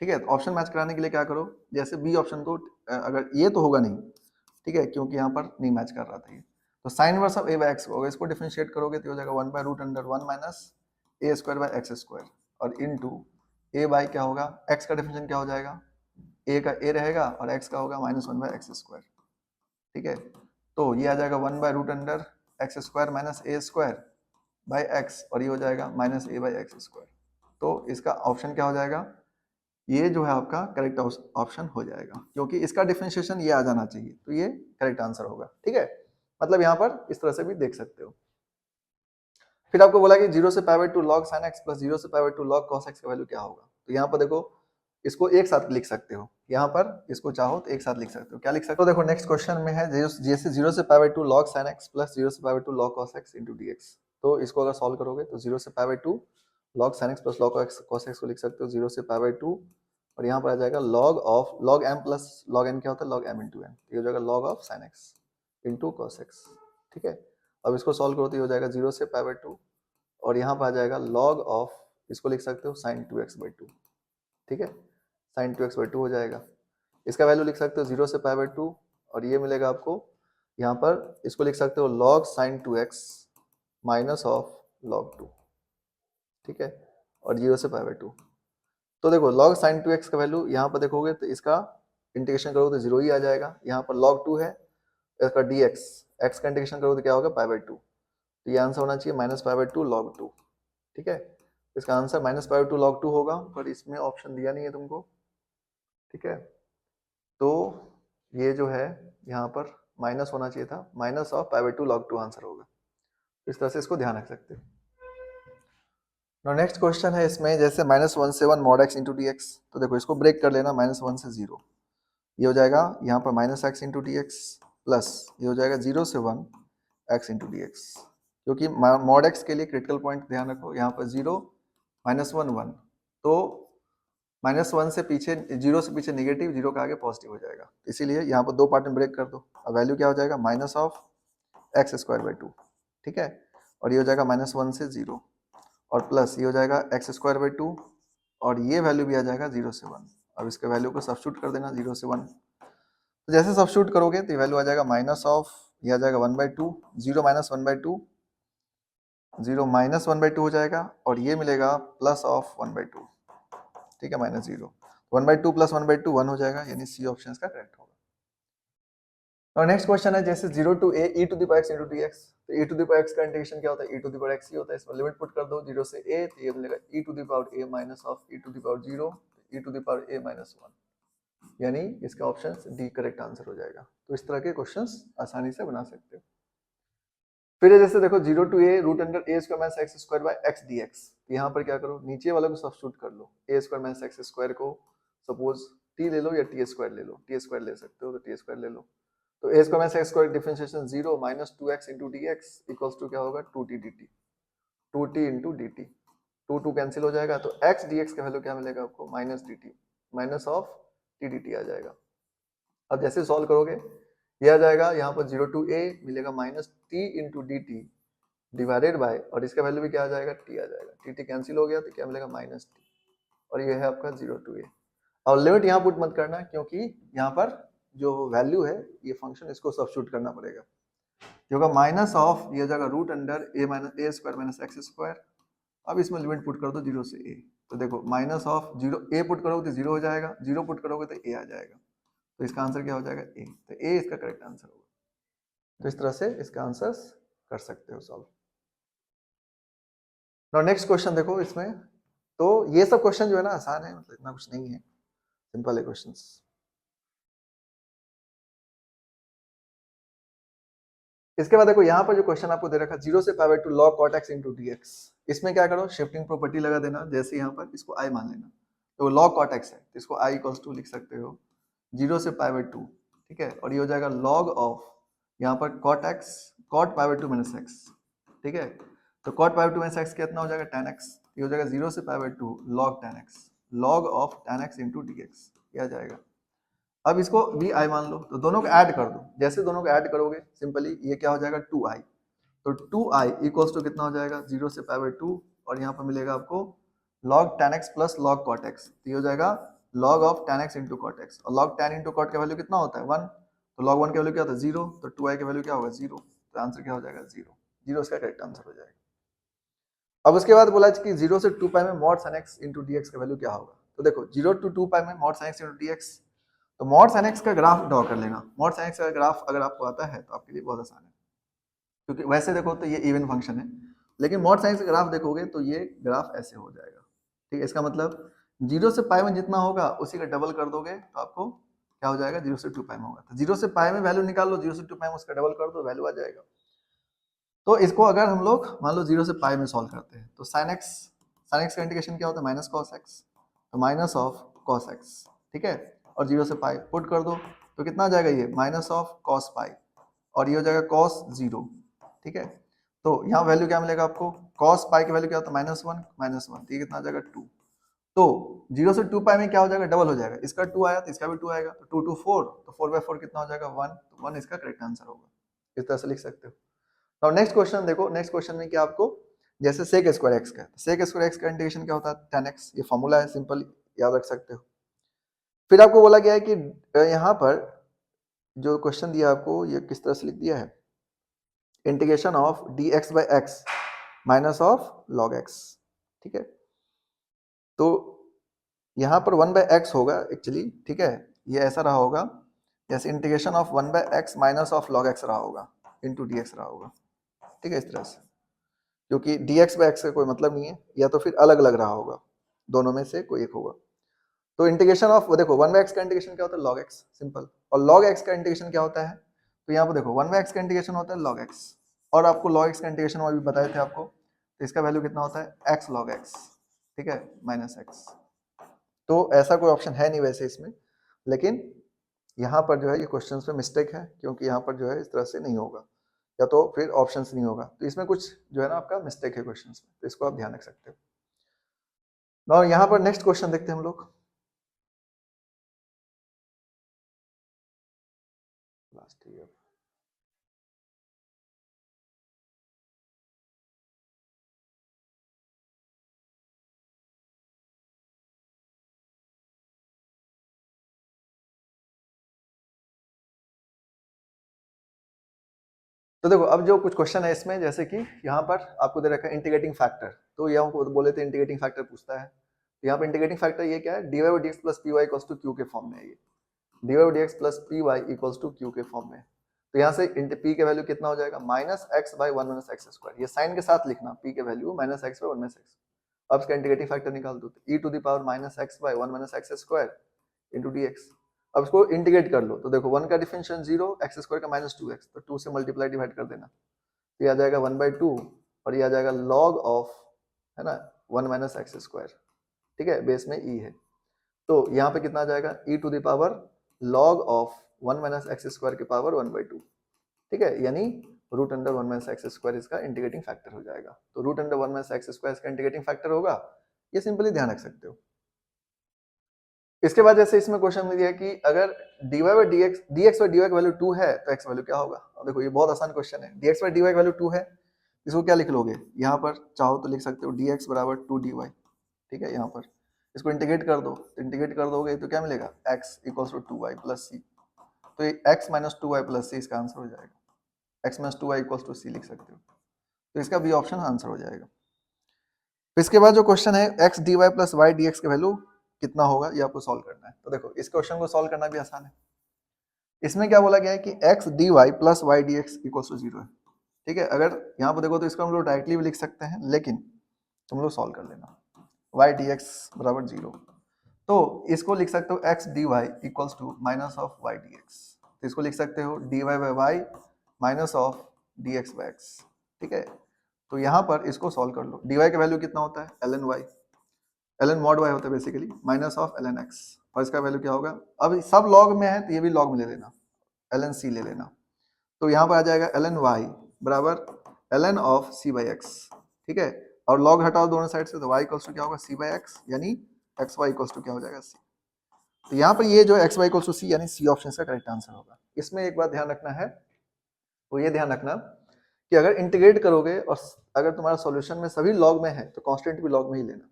ठीक है। तो ऑप्शन मैच कराने के लिए क्या करो, जैसे बी ऑप्शन को अगर ये तो होगा नहीं, ठीक है, क्योंकि यहाँ पर नहीं मैच कर रहा था ये, तो sine inverse of a by x होगा, इसको डिफरेंशिएट करोगे तो हो जाएगा 1 by root under 1 minus a square by x square, और इनटू ए बाई क्या होगा, एक्स का डिफरेंशिएशन क्या हो जाएगा, ए का ए रहेगा और एक्स का होगा माइनस 1 बाय एक्स स्क्वायर, ठीक है। तो ये आ जाएगा 1 by root under x square minus a square by x, और ये हो जाएगा minus a by x square. तो इसका ऑप्शन क्या हो जाएगा, ये जो है आपका करेक्ट ऑप्शन हो जाएगा, क्योंकि इसका डिफरेंशिएशन ये आ जाना चाहिए, तो ये करेक्ट आंसर होगा, ठीक है। मतलब यहाँ पर इस तरह से भी देख सकते हो। फिर आपको बोला कि 0 से पाई by 2 log sin x plus 0 से पाई बाई 2 log cos x का वैल्यू क्या होगा। तो यहाँ पर देखो इसको एक साथ लिख सकते हो, यहाँ पर इसको चाहो तो एक साथ लिख सकते हो। क्या लिख सकते हो, देखो नेक्स्ट क्वेश्चन में है जैसे 0 से पाई by 2 log sin x plus 0 से पाई by 2 log cos x into dx। तो इसको अगर सॉल्व करोगे तो 0 से पाई by 2 log sin x plus log cos x को लिख सकते हो 0 से पाई बाई 2, और यहाँ पर आ जाएगा log m plus log n क्या होता है log m into n, ये हो जाएगा log of sin x into cos x, ठीक है। अब इसको सॉल्व करो तो ये हो जाएगा 0 से पाई बाई 2, और यहाँ पर आ जाएगा log ऑफ, इसको लिख सकते हो sin 2x/2, ठीक है, sin 2x/2 हो जाएगा। इसका वैल्यू लिख सकते हो 0 से पाई बाई 2, और ये मिलेगा आपको यहाँ पर, इसको लिख सकते हो log sin 2x minus of log 2, ठीक है, और 0 से पाई बाई 2। तो देखो log sin 2x का वैल्यू यहाँ पर देखोगे तो इसका इंटीग्रेशन करोगे तो 0 ही आ जाएगा। यहाँ पर log 2 है, इसका dx, x का इंटीग्रेशन करोगे तो क्या होगा पाई बाई 2, तो ये आंसर होना चाहिए माइनस पाई बाई 2 log 2, ठीक है। इसका answer minus pi by 2 log 2 होगा, पर इसमें ऑप्शन दिया नहीं है तुमको, ठीक है। तो ये जो है यहाँ पर माइनस होना चाहिए था, minus of pi by 2 log 2 answer होगा। इस तरह से इसको ध्यान रख सकते हो। नेक्स्ट क्वेश्चन है इसमें, जैसे -1 से 1 mod x into d x, तो देखो इसको ब्रेक कर लेना, -1 से 0, ये हो जाएगा यहाँ पर -x into d x, plus ये हो जाएगा 0 से 1 x इंटू डी एक्स, क्योंकि mod x के लिए क्रिटिकल पॉइंट ध्यान रखो, यहाँ पर 0 -1 1, तो -1 से पीछे 0 से पीछे नेगेटिव, 0 का आगे पॉजिटिव हो जाएगा, इसीलिए यहाँ पर दो पार्ट में ब्रेक कर दो। अब वैल्यू क्या हो जाएगा minus of x square by 2, ठीक है, और ये हो जाएगा -1 से 0, और प्लस ये हो जाएगा एक्स स्क्वायर बाई 2, और ये वैल्यू भी आ जाएगा 0 से 1। अब इसके वैल्यू को सब्स्टिट्यूट कर देना 0 से 1, तो जैसे सब्स्टिट्यूट करोगे तो ये वैल्यू आ जाएगा माइनस ऑफ, ये आ जाएगा 1/2, 0 माइनस 1/2, 0 माइनस 1/2 हो जाएगा, और ये मिलेगा प्लस ऑफ 1/2, ठीक है, -0, 1/2 प्लस 1/2 1 हो जाएगा, यानी सी ऑप्शन का करेक्ट होगा। और नेक्स्ट क्वेश्चन है जैसे 0 to a e to the power x into dx, तो e to the power x का इंटीग्रेशन क्या होता है, e to the power x ही होता है, इसमें लिमिट पुट कर दो 0 से a, तो ये मिलेगा e to the power a minus of e to the power 0, e to the power a minus 1, यानी इसका ऑप्शन डी करेक्ट आंसर हो जाएगा। तो इस तरह के क्वेश्चंस आसानी से बना सकते हो। फिर ये जैसे देखो 0 to a root under a square minus x square by x dx, यहाँ पर क्या करो, नीचे वाले को सब्स्टिट्यूट कर लो, a square minus x square को सपोज t ले लो या t स्क्वायर ले लो, t स्क्वायर ले सकते हो तो t स्क्वायर ले लो। तो a square minus x square differentiation 0 minus 2x into dx equals to क्या होगा 2t dt, 2t into dt, 2 cancel हो जाएगा तो x dx का वैल्यू क्या मिलेगा आपको minus dt, minus of t dt आ जाएगा। अब जैसे सॉल्व करोगे ये आ जाएगा, यहाँ पर 0 to a मिलेगा minus t into D T divided by, और इसका वैल्यू भी क्या आ जाएगा t आ जाएगा, टी टी कैंसिल हो गया तो क्या मिलेगा माइनस टी, और ये है आपका 0 to a। और लिमिट यहाँ पुट मत करना क्योंकि यहाँ पर जो वैल्यू है ये फंक्शन इसको सब्स्टिट्यूट करना पड़ेगा, जो होगा माइनस ऑफ ये जाएगा root under a minus a square minus x square. अब इसमें लिमिट पुट कर दो 0 से a, तो देखो माइनस ऑफ 0 a पुट करोगे तो 0 हो जाएगा, 0 पुट करोगे तो a आ जाएगा, तो इसका आंसर क्या हो जाएगा ए, तो ए इसका करेक्ट आंसर होगा। तो इस तरह से इसका आंसर्स कर सकते हो सॉल्व। नाउ नेक्स्ट क्वेश्चन देखो इसमें, तो ये सब क्वेश्चन जो है ना आसान है, मतलब इतना कुछ नहीं है, सिंपल है क्वेश्चंस। इसके बाद देखो यहाँ पर जो क्वेश्चन आपको दे रखा 0 से power two log cot x into dx, इसमें क्या करो शिफ्टिंग प्रॉपर्टी लगा देना, जैसे यहाँ पर इसको i मान लेना, तो log cot x है तो इसको i इक्वल्स टू लिख सकते हो 0 से पावर टू, ठीक है, और ये हो जाएगा log ऑफ यहाँ पर cot x, cot power two minus x, ठीक है, तो cot power two minus x कितना हो जाएगा tan x, ये हो जाएगा 0 से power two log tan x, log of tan x into dx, ये आ जाएगा। अब इसको भी i मान लो, तो दोनों को ऐड कर दो, जैसे दोनों को ऐड करोगे सिंपली ये क्या हो जाएगा 2i, तो 2i इक्वल्स टू कितना हो जाएगा 0 से पावर 2, और यहाँ पर मिलेगा आपको log tan x plus log cot x, तो ये हो जाएगा log of tan x into cot x, और log tan इंटू cot का वैल्यू कितना होता है 1, तो log 1 का वैल्यू क्या होता है 0, तो 2i का वैल्यू क्या होगा 0, तो आंसर क्या हो जाएगा 0, 0 इसका करेक्ट आंसर हो जाएगा। अब उसके बाद बोला कि 0 से 2 पाई में mod sin x into dx का वैल्यू क्या होगा, तो देखो 0 to 2 पाई में mod sin x into dx, तो mod sin x का ग्राफ ड्रॉ कर लेना, mod sin x का ग्राफ अगर आपको आता है तो आपके लिए बहुत आसान है, क्योंकि वैसे देखो तो ये इवन फंक्शन है, लेकिन mod sin x का ग्राफ देखोगे तो ये ग्राफ ऐसे हो जाएगा, ठीक है, इसका मतलब 0 से पाई में जितना होगा उसी का डबल कर दोगे तो आपको क्या हो जाएगा 0 से 2 पाई में होगा, तो 0 से पाई में वैल्यू निकाल लो, 0 से 2 पाई में उसका डबल कर दो वैल्यू आ जाएगा। तो इसको अगर हम लोग मान लो 0 से पाई में सॉल्व करते हैं तो sin x का इंटीग्रेशन क्या होता है माइनस cos x, तो माइनस ऑफ cos x, ठीक है, और 0 से पाई पुट कर दो तो कितना आ जाएगा ये माइनस ऑफ cos पाई, और ये हो जाएगा cos 0, ठीक है, तो यहाँ वैल्यू क्या मिलेगा आपको cos पाई की वैल्यू क्या होता है माइनस वन, तो ये कितना आ जाएगा 2, तो 0 से 2 पाई में क्या हो जाएगा डबल हो जाएगा, इसका 2 आया तो इसका भी 2 आएगा, तो 2 to 4, तो 4/4 कितना हो जाएगा 1, तो 1 इसका करेक्ट आंसर होगा, इस तरह से लिख सकते हो। और नेक्स्ट क्वेश्चन देखो, नेक्स्ट क्वेश्चन में क्या आपको जैसे sec स्क्वायर x का है, sec स्क्वायर x का इंटीग्रेशन क्या होता है tan x, ये फॉर्मूला है सिंपल याद रख सकते हो। फिर आपको बोला गया है कि यहाँ पर जो क्वेश्चन दिया आपको ये किस तरह से लिख दिया है, integration of dx by x minus of log x, ठीक है, तो यहाँ पर 1/x होगा एक्चुअली, ठीक है, ये ऐसा रहा होगा जैसे integration of 1/x minus of log x रहा होगा इंटू dx रहा होगा, ठीक है, इस तरह से, क्योंकि dx बाय x का कोई मतलब नहीं है, या तो फिर अलग अलग रहा होगा, दोनों में से कोई एक होगा। तो इंटीग्रेशन ऑफ वो देखो 1/x का इंटीग्रेशन क्या होता है log x सिंपल, और log x का इंटीग्रेशन क्या होता है, तो यहाँ पर देखो 1/x का इंटीग्रेशन होता है log x, और आपको log x का इंटीग्रेशन अभी बताए थे आपको, तो इसका वैल्यू कितना होता है x log x, ठीक है, माइनस x, तो ऐसा कोई ऑप्शन है नहीं वैसे इसमें, लेकिन यहाँ पर जो है ये क्वेश्चन में मिस्टेक है, क्योंकि यहाँ पर जो है इस तरह से नहीं होगा, या तो फिर ऑप्शंस नहीं होगा, तो इसमें कुछ जो है ना आपका मिस्टेक है क्वेश्चंस में, तो इसको आप ध्यान रख सकते हो। और यहाँ पर नेक्स्ट क्वेश्चन देखते हैं हम लोग, लास्ट ईयर, तो देखो अब जो कुछ क्वेश्चन है इसमें, जैसे कि यहाँ पर आपको दे रखा है इंटीग्रेटिंग फैक्टर, तो यहाँ को बोले थे इंटीग्रेटिंग फैक्टर पूछता है, तो यहाँ पर इंटीग्रेटिंग फैक्टर ये क्या है, dy by dx plus p y equals to q के फॉर्म में है, ये dy by dx plus p y equals to q के फॉर्म में, तो यहाँ से p के वैल्यू कितना हो जाएगा minus x by one minus x square, ये साइन के साथ लिखना, p के value minus x by one minus x, अब इसका इंटीग्रेटिंग फैक्टर निकाल दो, e to the power minus x by one minus x square into d x, अब इसको इंटीग्रेट कर लो, तो देखो 1 का डिफरेंशियल 0, एक्स स्क्वायर का -2x, तो 2 से मल्टीप्लाई डिवाइड कर देना, तो ये आ जाएगा 1/2 और ये आ जाएगा log ऑफ, है ना, 1 माइनस एक्स स्क्वायर, ठीक है, बेस में e है, तो यहाँ पे कितना आ जाएगा e to the power log of 1 minus x square की पावर 1/2, ठीक है, यानी root under 1 minus x square इसका इंटीग्रेटिंग फैक्टर हो जाएगा। तो root under 1 minus x square इसका इंटीग्रेटिंग फैक्टर होगा, ये सिंपली ध्यान रख सकते हो। इसके बाद जैसे इसमें क्वेश्चन में दिया कि अगर dy by dx by dy की वैल्यू 2 है तो x वैल्यू क्या होगा। अब देखो ये बहुत आसान क्वेश्चन है, dx बाई dy की वैल्यू 2 है, इसको क्या लिख लोगे, यहाँ पर चाहो तो लिख सकते हो dx बराबर 2dy, ठीक है, यहाँ पर इसको इंटीग्रेट कर दो, तो इंटीग्रेट कर दोगे तो क्या मिलेगा, x equals to 2y plus c, तो ये x minus 2y plus c इसका आंसर हो जाएगा, x minus 2y equals to c लिख सकते हो, तो इसका बी ऑप्शन आंसर हो जाएगा। इसके बाद जो क्वेश्चन है x dy plus y dx की वैल्यू कितना होगा, ये आपको सॉल्व करना है। तो देखो इस क्वेश्चन को सॉल्व करना भी आसान है, इसमें क्या बोला गया है कि x dy plus y dx equals to 0 है, ठीक है। अगर यहाँ पर देखो तो इसको हम लोग डायरेक्टली भी लिख सकते हैं, लेकिन तुम लोग सॉल्व कर लेना, y dx बराबर 0, तो इसको लिख सकते हो x dy equals to minus of y dx, तो इसको लिख सकते हो dy by y minus of dx by x, ठीक है। तो यहाँ पर इसको सॉल्व कर लो, dy का वैल्यू कितना होता है ln y, ln mod y होता है basically, minus of ln x, और इसका वैल्यू क्या होगा, अब सब लॉग में है तो ये भी लॉग में ले लेना, ln c ले लेना, तो यहाँ पर आ जाएगा ln y बराबर ln of c by x, ठीक है, और लॉग हटाओ दोनों साइड से, तो y इक्वल्स टू क्या होगा c बाई x, यानी एक्स वाई इक्वल्स टू क्या हो जाएगा c, तो यहाँ पर ये जो x y equals to c यानी c ऑप्शन का करेक्ट आंसर होगा। इसमें एक बात ध्यान रखना है, वो ये ध्यान रखना कि अगर इंटीग्रेट करोगे और अगर तुम्हारा सॉल्यूशन में सभी लॉग में है तो कांस्टेंट भी लॉग में ही लेना,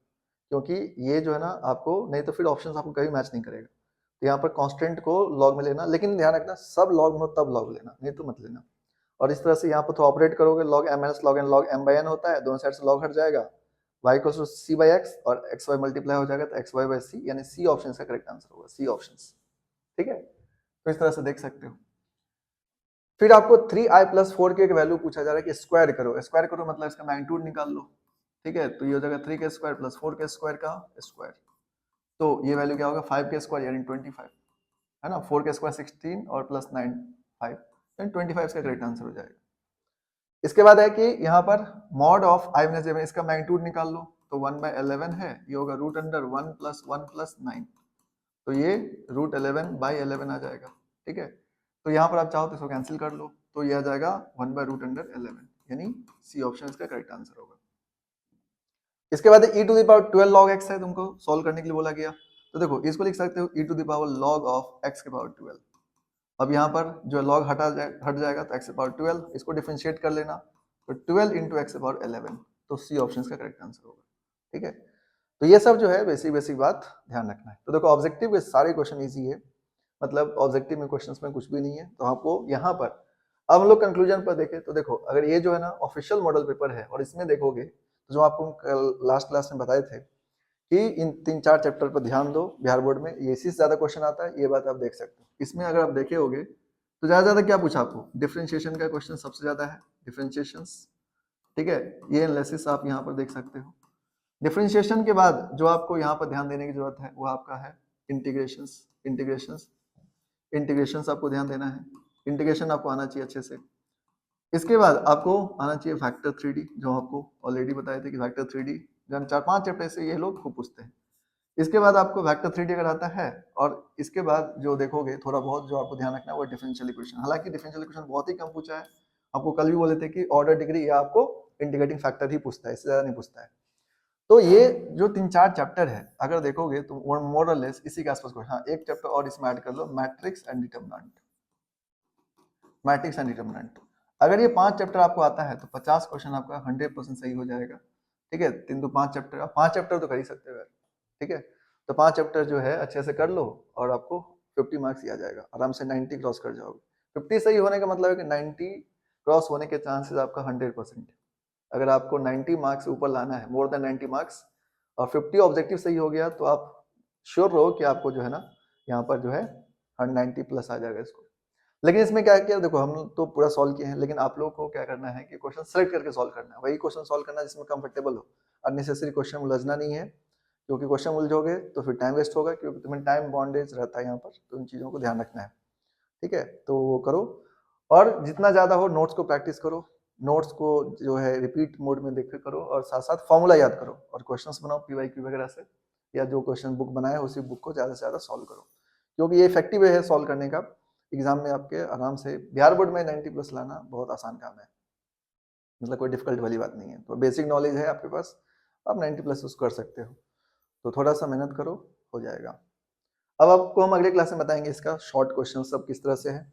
क्योंकि ये जो है ना आपको नहीं तो फिर ऑप्शंस आपको कभी मैच नहीं करेगा, तो यहाँ पर कांस्टेंट को लॉग में लेना, लेकिन ध्यान रखना सब लॉग में हो तब लॉग लेना, नहीं तो मत लेना। और इस तरह से यहाँ पर तो ऑपरेट करोगे log m minus log n, log m by n होता है, दोनों साइड से log हट जाएगा, y equals to c by x और x y मल्टीप्लाई हो जाएगा, तो x y बाई c, यानी c ऑप्शन का करेक्ट आंसर होगा, c ऑप्शन, ठीक है। तो इस तरह से देख सकते हो। फिर आपको 3i प्लस 4k की वैल्यू पूछा जा रहा है कि स्क्वायर करो, स्क्वायर करो मतलब इसका मैग्नीट्यूड निकाल लो, ठीक है, तो ये हो जाएगा 3k square plus 4k square का स्क्वायर, तो ये वैल्यू क्या होगा 5k स्क्वायर यानी 25, है ना, 4k स्क्वायर 16 और प्लस 9 5, यानी 25 का करेक्ट आंसर हो जाएगा। इसके बाद है कि यहाँ पर mod of i minus j में इसका मैग्नीट्यूड निकाल लो, तो 1/11 है, ये होगा रूट अंडर 1 प्लस 1 प्लस 9, तो ये रूट 11/11 आ जाएगा, ठीक है। तो यहाँ पर आप चाहो तो इसको कैंसिल कर लो, तो ये आ जाएगा 1/√11, यानी सी ऑप्शन इसका करेक्ट आंसर होगा। इसके बाद e to the power 12 log x है, तुमको सॉल्व करने के लिए बोला गया, तो देखो इसको लिख सकते हो e to the power log of x के पावर 12। अब यहाँ पर जो log हट जाएगा तो x के पावर 12, इसको डिफरेंशिएट कर लेना, तो 12 इंटू एक्स के पावर 11, तो सी ऑप्शन का करेक्ट आंसर होगा, ठीक है। तो ये सब जो है बेसिक बात ध्यान रखना है। तो देखो ऑब्जेक्टिव के सारे क्वेश्चन इजी है, मतलब ऑब्जेक्टिव में क्वेश्चंस में कुछ भी नहीं है, तो आपको यहाँ पर अब हम लोग कंक्लूजन पर देखें, तो देखो अगर ये जो है ना ऑफिशियल मॉडल पेपर है और इसमें देखोगे तो जो आपको लास्ट क्लास में बताए थे कि इन 3-4 चैप्टर पर ध्यान दो, बिहार बोर्ड में ये इसी से ज्यादा क्वेश्चन आता है, ये बात आप देख सकते हो। इसमें अगर आप देखे होगे तो ज्यादा क्या पूछा आपको, डिफरेंशिएशन का क्वेश्चन सबसे ज्यादा है, डिफरेंशिएशन, ठीक है, ये एनालिसिस आप यहाँ पर देख सकते हो। डिफरेंशिएशन के बाद जो आपको यहाँ पर ध्यान देने की जरूरत है वो आपका है इंटीग्रेशंस आपको ध्यान देना है, इंटीग्रेशन आपको आना चाहिए अच्छे से। इसके बाद आपको आना चाहिए फैक्टर 3D, जो आपको ऑलरेडी बताए थे कि फैक्टर 3D जब 4-5 चैप्टर से ये लोग खूब पूछते हैं। इसके बाद आपको फैक्टर 3D अगर आता है, और इसके बाद जो देखोगे थोड़ा बहुत जो आपको ध्यान रखना है वो डिफरेंशियल इक्वेशन, हालांकि डिफरेंशियल इक्वेशन बहुत ही कम पूछा है, आपको कल भी बोले थे कि ऑर्डर डिग्री या आपको इंटीग्रेटिंग फैक्टर ही पूछता है, इससे ज्यादा नहीं पूछता है। तो ये जो 3-4 चैप्टर है अगर देखोगे तो मोर और लेस इसी के आसपास क्वेश्चन। हाँ, एक चैप्टर और इसमें ऐड कर लो, matrix and determinant, matrix and determinant. अगर ये 5 चैप्टर आपको आता है तो 50 क्वेश्चन आपका 100% सही हो जाएगा, ठीक है। 3 तो 5 चैप्टर, आप 5 चैप्टर तो कर ही सकते हो यार, ठीक है। तो 5 चैप्टर जो है अच्छे से कर लो और आपको 50 मार्क्स ही आ जाएगा, आराम से 90 क्रॉस कर जाओगे। 50 सही होने का मतलब है कि 90 क्रॉस होने के चांसेस आपका 100%। अगर आपको 90 मार्क्स ऊपर लाना है, मोर देन 90 मार्क्स, और 50 ऑब्जेक्टिव सही हो गया तो आप श्योर रहो कि आपको जो है ना यहाँ पर जो है 190 प्लस आ जाएगा इसको। लेकिन इसमें क्या किया, देखो हम तो पूरा सॉल्व किए हैं, लेकिन आप लोगों को क्या करना है कि क्वेश्चन सेलेक्ट करके सॉल्व करना है, वही क्वेश्चन सॉल्व करना है जिसमें कंफर्टेबल हो, अननेसेसरी क्वेश्चन उलझना नहीं है, क्योंकि क्वेश्चन उलझोगे तो फिर टाइम वेस्ट होगा, क्योंकि तुम्हें टाइम बॉन्डेज रहता है यहाँ पर, तो इन चीज़ों को ध्यान रखना है। ठीक है, तो वो करो, और जितना ज़्यादा हो नोट्स को प्रैक्टिस करो, नोट्स को जो है रिपीट मोड में देख करो, और साथ साथ फॉर्मूला याद करो, और क्वेश्चंस बनाओ पीवाईक्यू वगैरह से, या जो क्वेश्चन बुक बनाए उसी बुक को ज़्यादा से ज़्यादा सॉल्व करो, क्योंकि ये इफेक्टिव वे है सॉल्व करने का। एग्जाम में आपके आराम से बिहार बोर्ड में 90+ लाना बहुत आसान काम है, मतलब कोई डिफिकल्ट वाली बात नहीं है। तो बेसिक नॉलेज है आपके पास, आप 90+ उसको कर सकते हो, तो थोड़ा सा मेहनत करो, हो जाएगा। अब आपको हम अगले क्लास में बताएंगे इसका शॉर्ट क्वेश्चन सब किस तरह से है।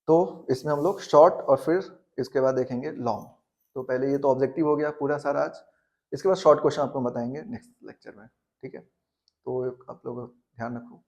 तो इसमें हम लोग शॉर्ट और फिर इसके बाद देखेंगे लॉन्ग। तो पहले ये तो ऑब्जेक्टिव हो गया पूरा सारा आज, इसके बाद शॉर्ट क्वेश्चन आपको बताएंगे नेक्स्ट लेक्चर में। ठीक है, तो आप लोग ध्यान रखो।